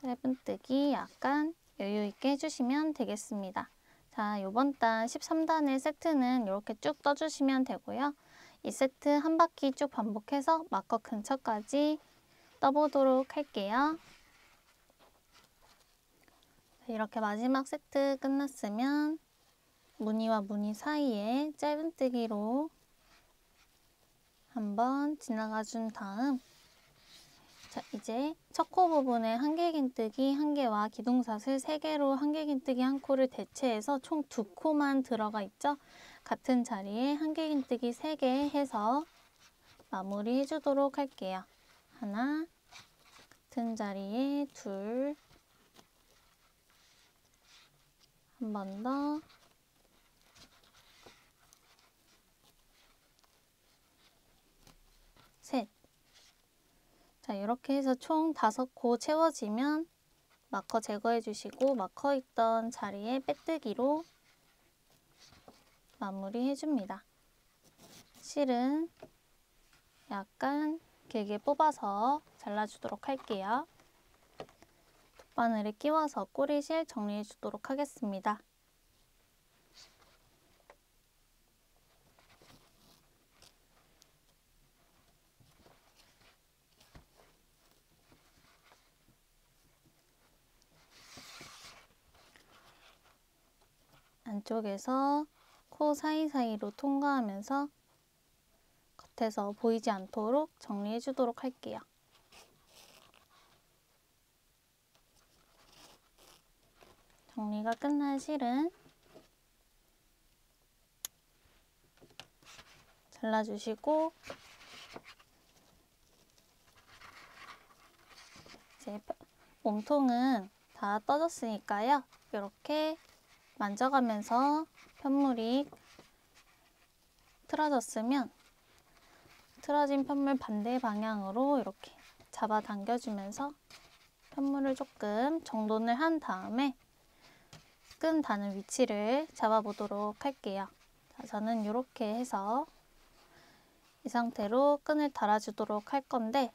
짧은뜨기 약간 여유있게 해주시면 되겠습니다. 자, 요번 단 13단의 세트는 이렇게 쭉 떠주시면 되고요. 이 세트 한 바퀴 쭉 반복해서 마커 근처까지 떠보도록 할게요. 이렇게 마지막 세트 끝났으면 무늬와 무늬 사이에 짧은뜨기로 한번 지나가 준 다음, 자, 이제 첫 코 부분에 한길긴뜨기 1개와 기둥사슬 3개로 한길긴뜨기 1코를 대체해서 총 2코만 들어가 있죠. 같은 자리에 한길긴뜨기 3개 해서 마무리 해주도록 할게요. 하나, 같은 자리에 둘, 한 번 더, 셋. 자, 이렇게 해서 총 5코 채워지면 마커 제거해 주시고 마커 있던 자리에 빼뜨기로 마무리 해줍니다. 실은 약간 길게 뽑아서 잘라주도록 할게요. 돗바늘에 끼워서 꼬리실 정리해 주도록 하겠습니다. 안쪽에서 코 사이사이로 통과하면서 겉에서 보이지 않도록 정리해 주도록 할게요. 정리가 끝난 실은 잘라주시고 이제 몸통은 다 떠졌으니까요. 이렇게 만져가면서 편물이 틀어졌으면 틀어진 편물 반대 방향으로 이렇게 잡아 당겨주면서 편물을 조금 정돈을 한 다음에 끈 다는 위치를 잡아보도록 할게요. 자, 저는 이렇게 해서 이 상태로 끈을 달아주도록 할 건데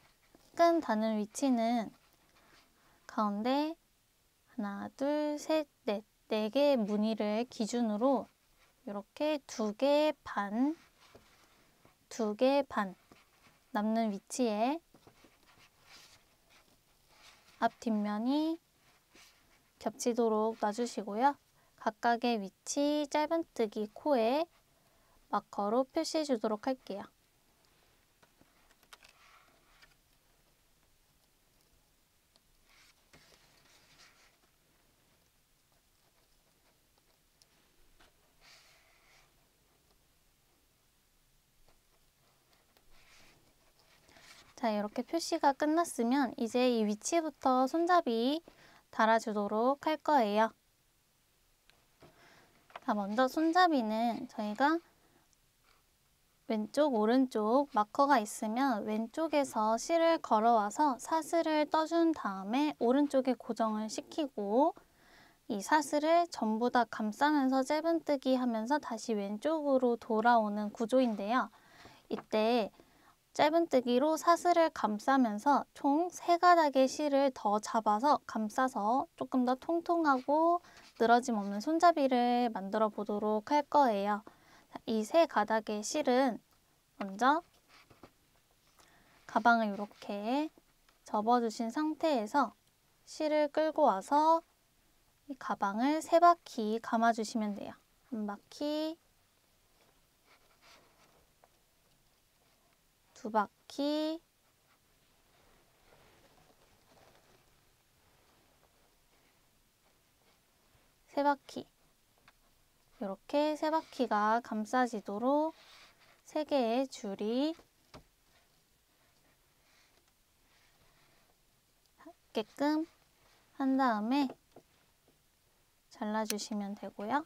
끈 다는 위치는 가운데 하나, 둘, 셋, 넷, 4개의 무늬를 기준으로 이렇게 2개 반, 2개 반 남는 위치에 앞 뒷면이 겹치도록 놔주시고요. 각각의 위치 짧은뜨기 코에 마커로 표시해 주도록 할게요. 자, 이렇게 표시가 끝났으면 이제 이 위치부터 손잡이 달아주도록 할 거예요. 자, 먼저 손잡이는 저희가 왼쪽, 오른쪽 마커가 있으면 왼쪽에서 실을 걸어와서 사슬을 떠준 다음에 오른쪽에 고정을 시키고 이 사슬을 전부 다 감싸면서 짧은뜨기 하면서 다시 왼쪽으로 돌아오는 구조인데요. 이때 짧은뜨기로 사슬을 감싸면서 총 3가닥의 실을 더 잡아서 감싸서 조금 더 통통하고 늘어짐 없는 손잡이를 만들어 보도록 할 거예요. 이 3가닥의 실은 먼저 가방을 이렇게 접어주신 상태에서 실을 끌고 와서 이 가방을 3바퀴 감아주시면 돼요. 1바퀴, 2바퀴, 3바퀴. 이렇게 3바퀴가 감싸지도록 3개의 줄이 닿게끔 한 다음에 잘라주시면 되고요.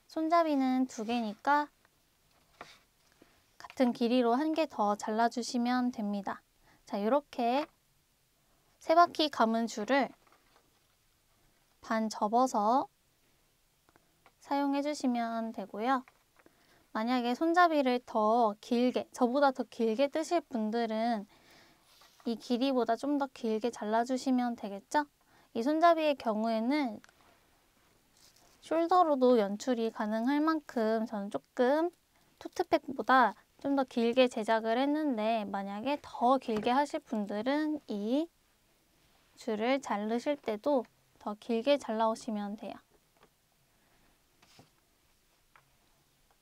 손잡이는 2개니까 같은 길이로 1개 더 잘라주시면 됩니다. 자, 이렇게 3바퀴 감은 줄을 반 접어서 사용해 주시면 되고요. 만약에 손잡이를 더 길게, 저보다 더 길게 뜨실 분들은 이 길이보다 좀 더 길게 잘라주시면 되겠죠? 이 손잡이의 경우에는 숄더로도 연출이 가능할 만큼 저는 조금 토트백보다 좀 더 길게 제작을 했는데 만약에 더 길게 하실 분들은 이 줄을 자르실 때도 더 길게 잘라오시면 돼요.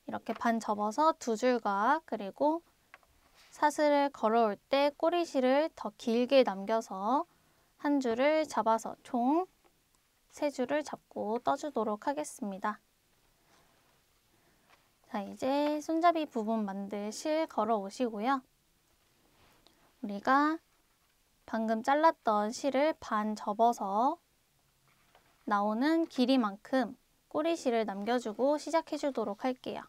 이렇게 반 접어서 2줄과 그리고 사슬을 걸어올 때 꼬리실을 더 길게 남겨서 한 줄을 잡아서 총 3줄을 잡고 떠주도록 하겠습니다. 자, 이제 손잡이 부분 만들 실 걸어 오시고요. 우리가 방금 잘랐던 실을 반 접어서 나오는 길이만큼 꼬리실을 남겨주고 시작해 주도록 할게요.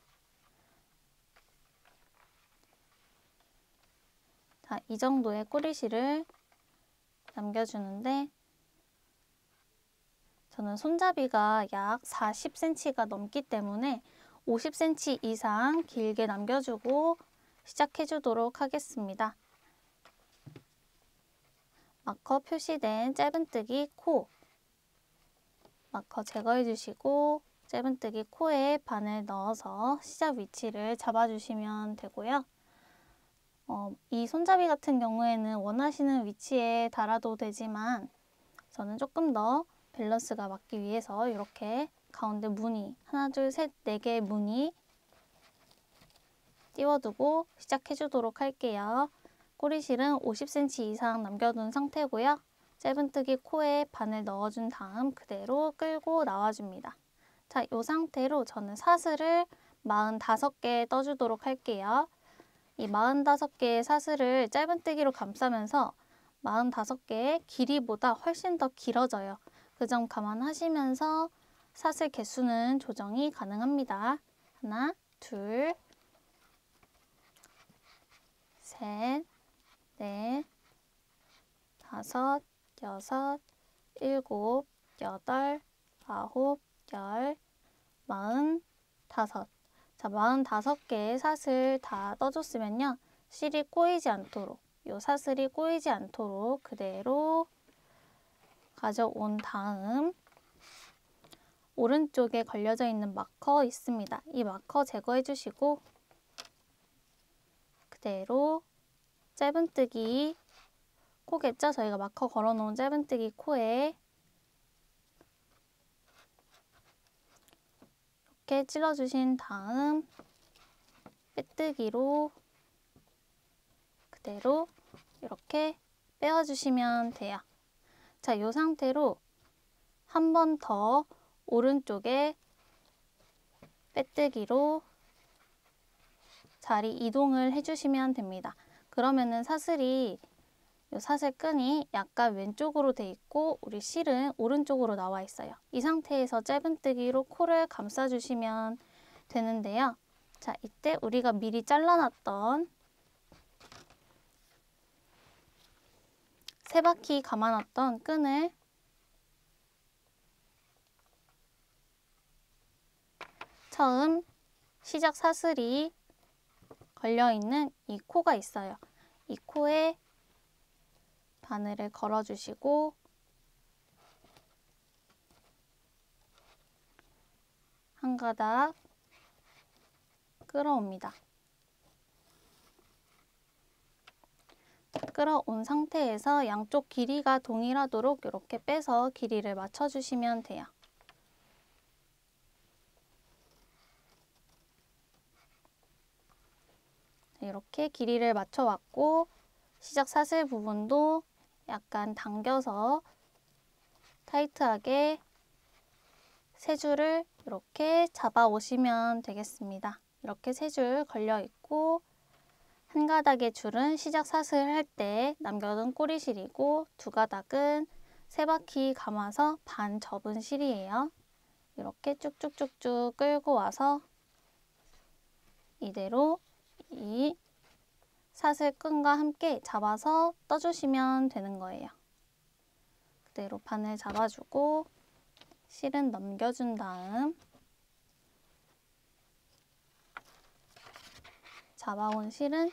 자, 이 정도의 꼬리실을 남겨주는데 저는 손잡이가 약 40cm가 넘기 때문에 50cm 이상 길게 남겨주고 시작해 주도록 하겠습니다. 마커 표시된 짧은뜨기 코 마커 제거해 주시고 짧은뜨기 코에 바늘 넣어서 시작 위치를 잡아주시면 되고요. 이 손잡이 같은 경우에는 원하시는 위치에 달아도 되지만 저는 조금 더 밸런스가 맞기 위해서 이렇게 가운데 무늬 하나, 둘, 셋, 4개의 무늬 띄워두고 시작해 주도록 할게요. 꼬리실은 50cm 이상 남겨둔 상태고요. 짧은뜨기 코에 바늘 넣어준 다음 그대로 끌고 나와줍니다. 자, 이 상태로 저는 사슬을 45개 떠주도록 할게요. 이 45개의 사슬을 짧은뜨기로 감싸면서 45개의 길이보다 훨씬 더 길어져요. 그 점 감안하시면서 사슬 개수는 조정이 가능합니다. 하나, 둘, 셋, 넷, 다섯, 여섯, 일곱, 여덟, 아홉, 열, 45. 자, 45개의 사슬 다 떠줬으면요. 실이 꼬이지 않도록, 요 사슬이 꼬이지 않도록 그대로 가져온 다음 오른쪽에 걸려져 있는 마커 있습니다. 이 마커 제거해 주시고 그대로 짧은뜨기 코겠죠? 저희가 마커 걸어놓은 짧은뜨기 코에 이렇게 찔러주신 다음 빼뜨기로 그대로 이렇게 빼어주시면 돼요. 자, 이 상태로 한 번 더 오른쪽에 빼뜨기로 자리 이동을 해주시면 됩니다. 그러면은 사슬이 이 사슬 끈이 약간 왼쪽으로 돼 있고 우리 실은 오른쪽으로 나와 있어요. 이 상태에서 짧은뜨기로 코를 감싸주시면 되는데요. 자, 이때 우리가 미리 잘라놨던 세 바퀴 감아놨던 끈을 처음 시작 사슬이 걸려있는 이 코가 있어요. 이 코에 바늘을 걸어주시고 한 가닥 끌어옵니다. 끌어온 상태에서 양쪽 길이가 동일하도록 이렇게 빼서 길이를 맞춰주시면 돼요. 이렇게 길이를 맞춰왔고 시작 사슬 부분도 약간 당겨서 타이트하게 세 줄을 이렇게 잡아 오시면 되겠습니다. 이렇게 세 줄 걸려 있고 한 가닥의 줄은 시작 사슬 할 때 남겨둔 꼬리실이고 두 가닥은 세 바퀴 감아서 반 접은 실이에요. 이렇게 쭉쭉쭉쭉 끌고 와서 이대로 이 사슬 끈과 함께 잡아서 떠주시면 되는 거예요. 그대로 바늘 잡아주고 실은 넘겨준 다음 잡아온 실은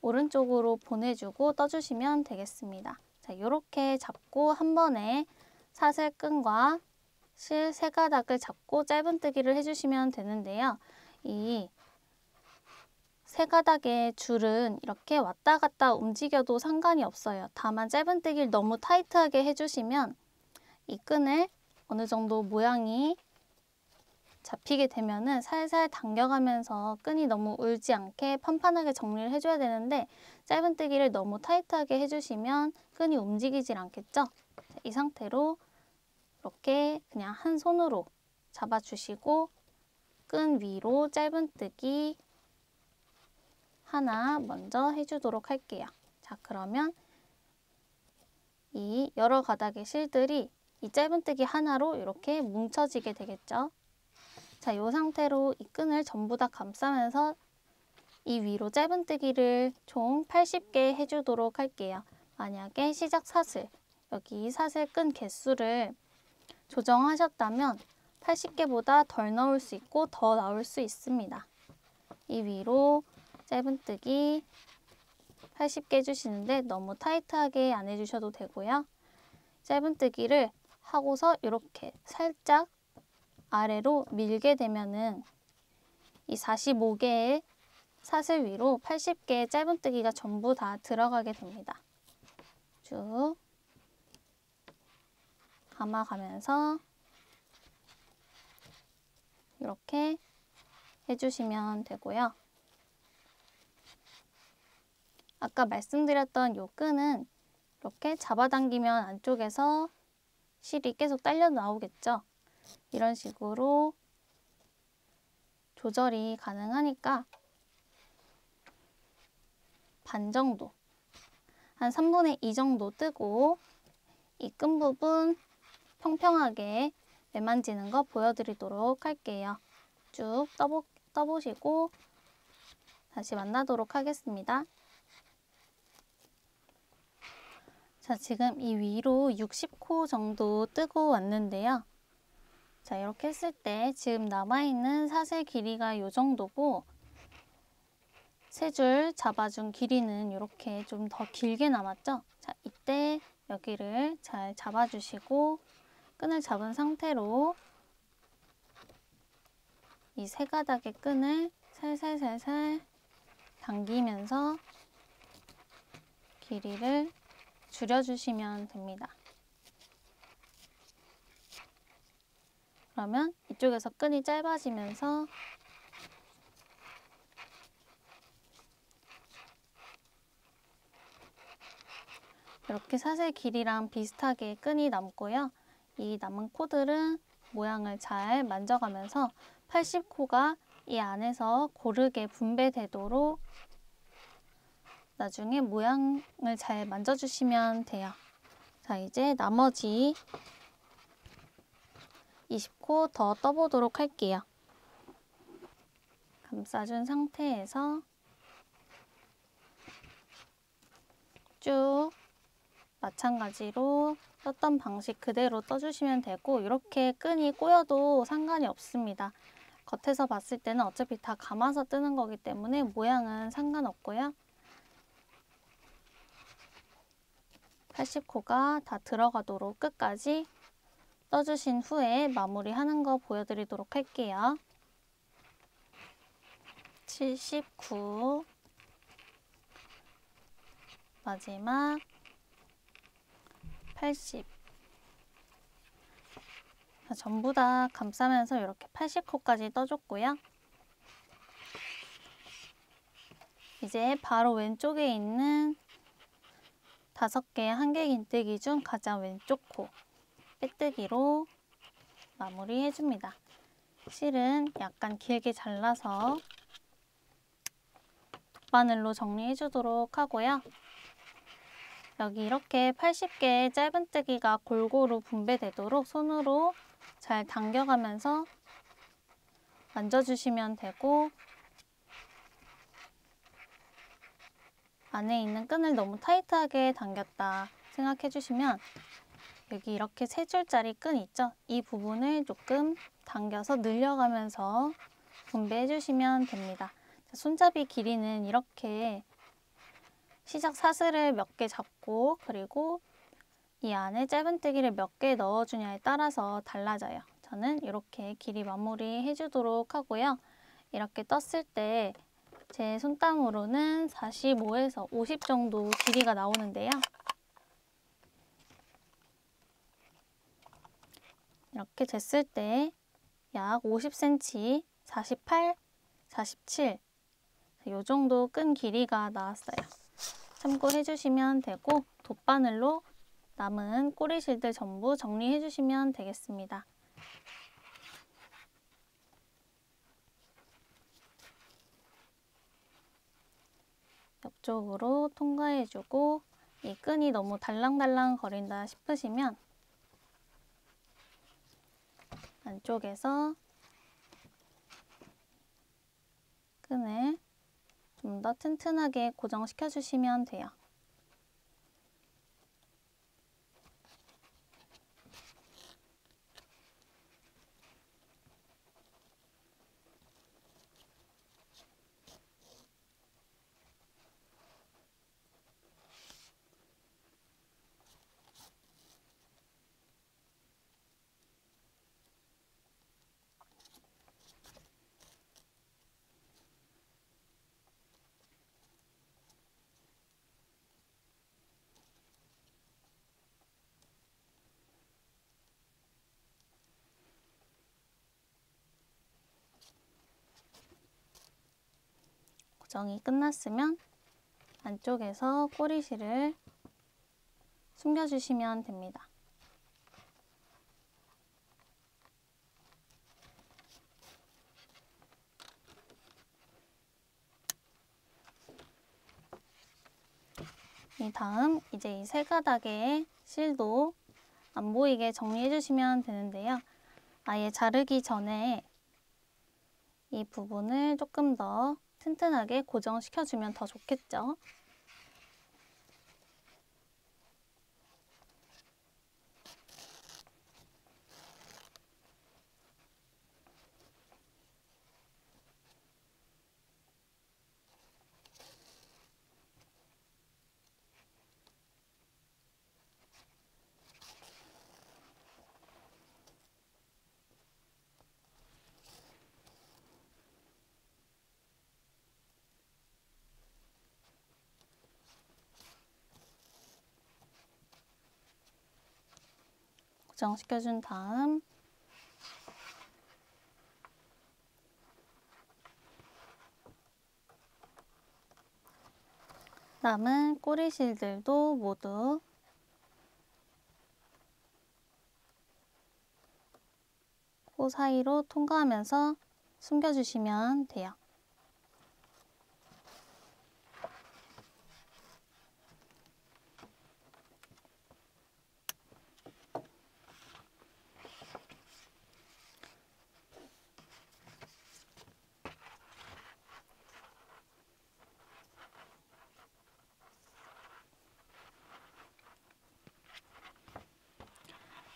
오른쪽으로 보내주고 떠주시면 되겠습니다. 자, 이렇게 잡고 한 번에 사슬 끈과 실 세 가닥을 잡고 짧은뜨기를 해주시면 되는데요. 이 세 가닥의 줄은 이렇게 왔다 갔다 움직여도 상관이 없어요. 다만 짧은뜨기를 너무 타이트하게 해주시면 이 끈을 어느 정도 모양이 잡히게 되면은 살살 당겨가면서 끈이 너무 울지 않게 판판하게 정리를 해줘야 되는데 짧은뜨기를 너무 타이트하게 해주시면 끈이 움직이질 않겠죠? 이 상태로 이렇게 그냥 한 손으로 잡아주시고 끈 위로 짧은뜨기 하나 먼저 해주도록 할게요. 자, 그러면 이 여러 가닥의 실들이 이 짧은뜨기 하나로 이렇게 뭉쳐지게 되겠죠. 자, 이 상태로 이 끈을 전부 다 감싸면서 이 위로 짧은뜨기를 총 80개 해주도록 할게요. 만약에 시작 사슬, 여기 사슬 끈 개수를 조정하셨다면 80개보다 덜 넣을 수 있고 더 나올 수 있습니다. 이 위로 짧은뜨기 80개 해주시는데 너무 타이트하게 안 해주셔도 되고요. 짧은뜨기를 하고서 이렇게 살짝 아래로 밀게 되면은 이 45개의 사슬 위로 80개의 짧은뜨기가 전부 다 들어가게 됩니다. 쭉 감아가면서 이렇게 해주시면 되고요. 아까 말씀드렸던 이 끈은 이렇게 잡아당기면 안쪽에서 실이 계속 딸려 나오겠죠. 이런 식으로 조절이 가능하니까 반 정도, 한 3분의 2 정도 뜨고 이 끈 부분 평평하게 매만지는 거 보여드리도록 할게요. 쭉 떠보시고 다시 만나도록 하겠습니다. 자, 지금 이 위로 60코 정도 뜨고 왔는데요. 자, 이렇게 했을 때 지금 남아있는 사슬 길이가 이 정도고 세 줄 잡아준 길이는 이렇게 좀 더 길게 남았죠? 자, 이때 여기를 잘 잡아주시고 끈을 잡은 상태로 이 세 가닥의 끈을 살살살살 당기면서 길이를 줄여주시면 됩니다. 그러면 이쪽에서 끈이 짧아지면서 이렇게 사슬 길이랑 비슷하게 끈이 남고요. 이 남은 코들은 모양을 잘 만져가면서 80코가 이 안에서 고르게 분배되도록 나중에 모양을 잘 만져주시면 돼요. 자, 이제 나머지 20코 더 떠보도록 할게요. 감싸준 상태에서 쭉 마찬가지로 떴던 방식 그대로 떠주시면 되고, 이렇게 끈이 꼬여도 상관이 없습니다. 겉에서 봤을 때는 어차피 다 감아서 뜨는 거기 때문에 모양은 상관없고요. 80코가 다 들어가도록 끝까지 떠주신 후에 마무리하는 거 보여드리도록 할게요. 79, 마지막 80. 전부 다 감싸면서 이렇게 80코까지 떠줬고요. 이제 바로 왼쪽에 있는 5개의 한길긴뜨기 중 가장 왼쪽 코 빼뜨기로 마무리해줍니다. 실은 약간 길게 잘라서 돗바늘로 정리해주도록 하고요. 여기 이렇게 80개의 짧은뜨기가 골고루 분배되도록 손으로 잘 당겨가면서 만져주시면 되고, 안에 있는 끈을 너무 타이트하게 당겼다 생각해주시면 여기 이렇게 3줄짜리 끈 있죠? 이 부분을 조금 당겨서 늘려가면서 분배해주시면 됩니다. 손잡이 길이는 이렇게 시작 사슬을 몇 개 잡고, 그리고 이 안에 짧은뜨기를 몇 개 넣어주냐에 따라서 달라져요. 저는 이렇게 길이 마무리 해주도록 하고요. 이렇게 떴을 때 제 손땀으로는 45에서 50 정도 길이가 나오는데요. 이렇게 됐을 때 약 50cm, 48, 47, 이 정도 끈 길이가 나왔어요. 참고해 주시면 되고, 돗바늘로 남은 꼬리실들 전부 정리해 주시면 되겠습니다. 옆쪽으로 통과해 주고, 이 끈이 너무 달랑달랑 거린다 싶으시면 안쪽에서 끈을 좀 더 튼튼하게 고정시켜 주시면 돼요. 고정이 끝났으면 안쪽에서 꼬리실을 숨겨주시면 됩니다. 이 다음 이제 이 3가닥의 실도 안 보이게 정리해 주시면 되는데요. 아예 자르기 전에 이 부분을 조금 더 튼튼하게 고정시켜주면 더 좋겠죠. 고정시켜준 다음 남은 꼬리실들도 모두 코 사이로 통과하면서 숨겨주시면 돼요.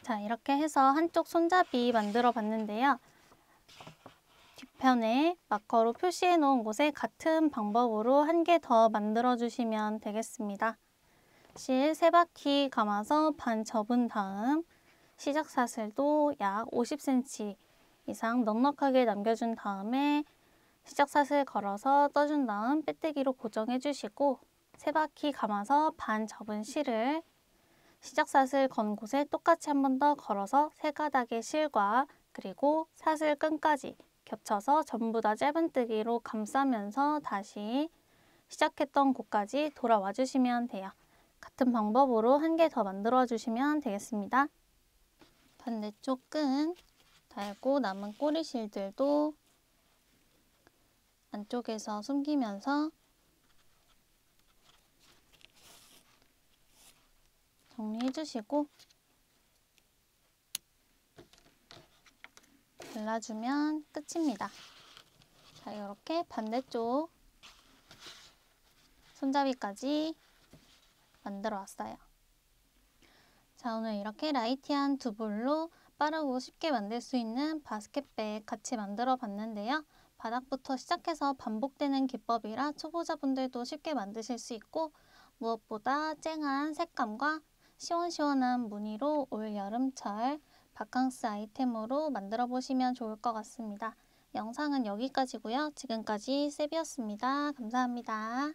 자, 이렇게 해서 한쪽 손잡이 만들어 봤는데요. 뒤편에 마커로 표시해 놓은 곳에 같은 방법으로 한 개 더 만들어 주시면 되겠습니다. 실 3바퀴 감아서 반 접은 다음 시작 사슬도 약 50cm 이상 넉넉하게 남겨준 다음에 시작 사슬 걸어서 떠준 다음 빼뜨기로 고정해 주시고 3바퀴 감아서 반 접은 실을 시작 사슬 건 곳에 똑같이 한 번 더 걸어서 3가닥의 실과 그리고 사슬 끈까지 겹쳐서 전부 다 짧은뜨기로 감싸면서 다시 시작했던 곳까지 돌아와 주시면 돼요. 같은 방법으로 한 개 더 만들어 주시면 되겠습니다. 반대쪽 끈 달고 남은 꼬리실들도 안쪽에서 숨기면서 정리해 주시고 잘라주면 끝입니다. 자, 이렇게 반대쪽 손잡이까지 만들어 왔어요. 자, 오늘 이렇게 라이티한 두 볼로 빠르고 쉽게 만들 수 있는 바스켓백 같이 만들어 봤는데요. 바닥부터 시작해서 반복되는 기법이라 초보자분들도 쉽게 만드실 수 있고 무엇보다 쨍한 색감과 시원시원한 무늬로 올 여름철 바캉스 아이템으로 만들어 보시면 좋을 것 같습니다. 영상은 여기까지고요. 지금까지 세비였습니다. 감사합니다.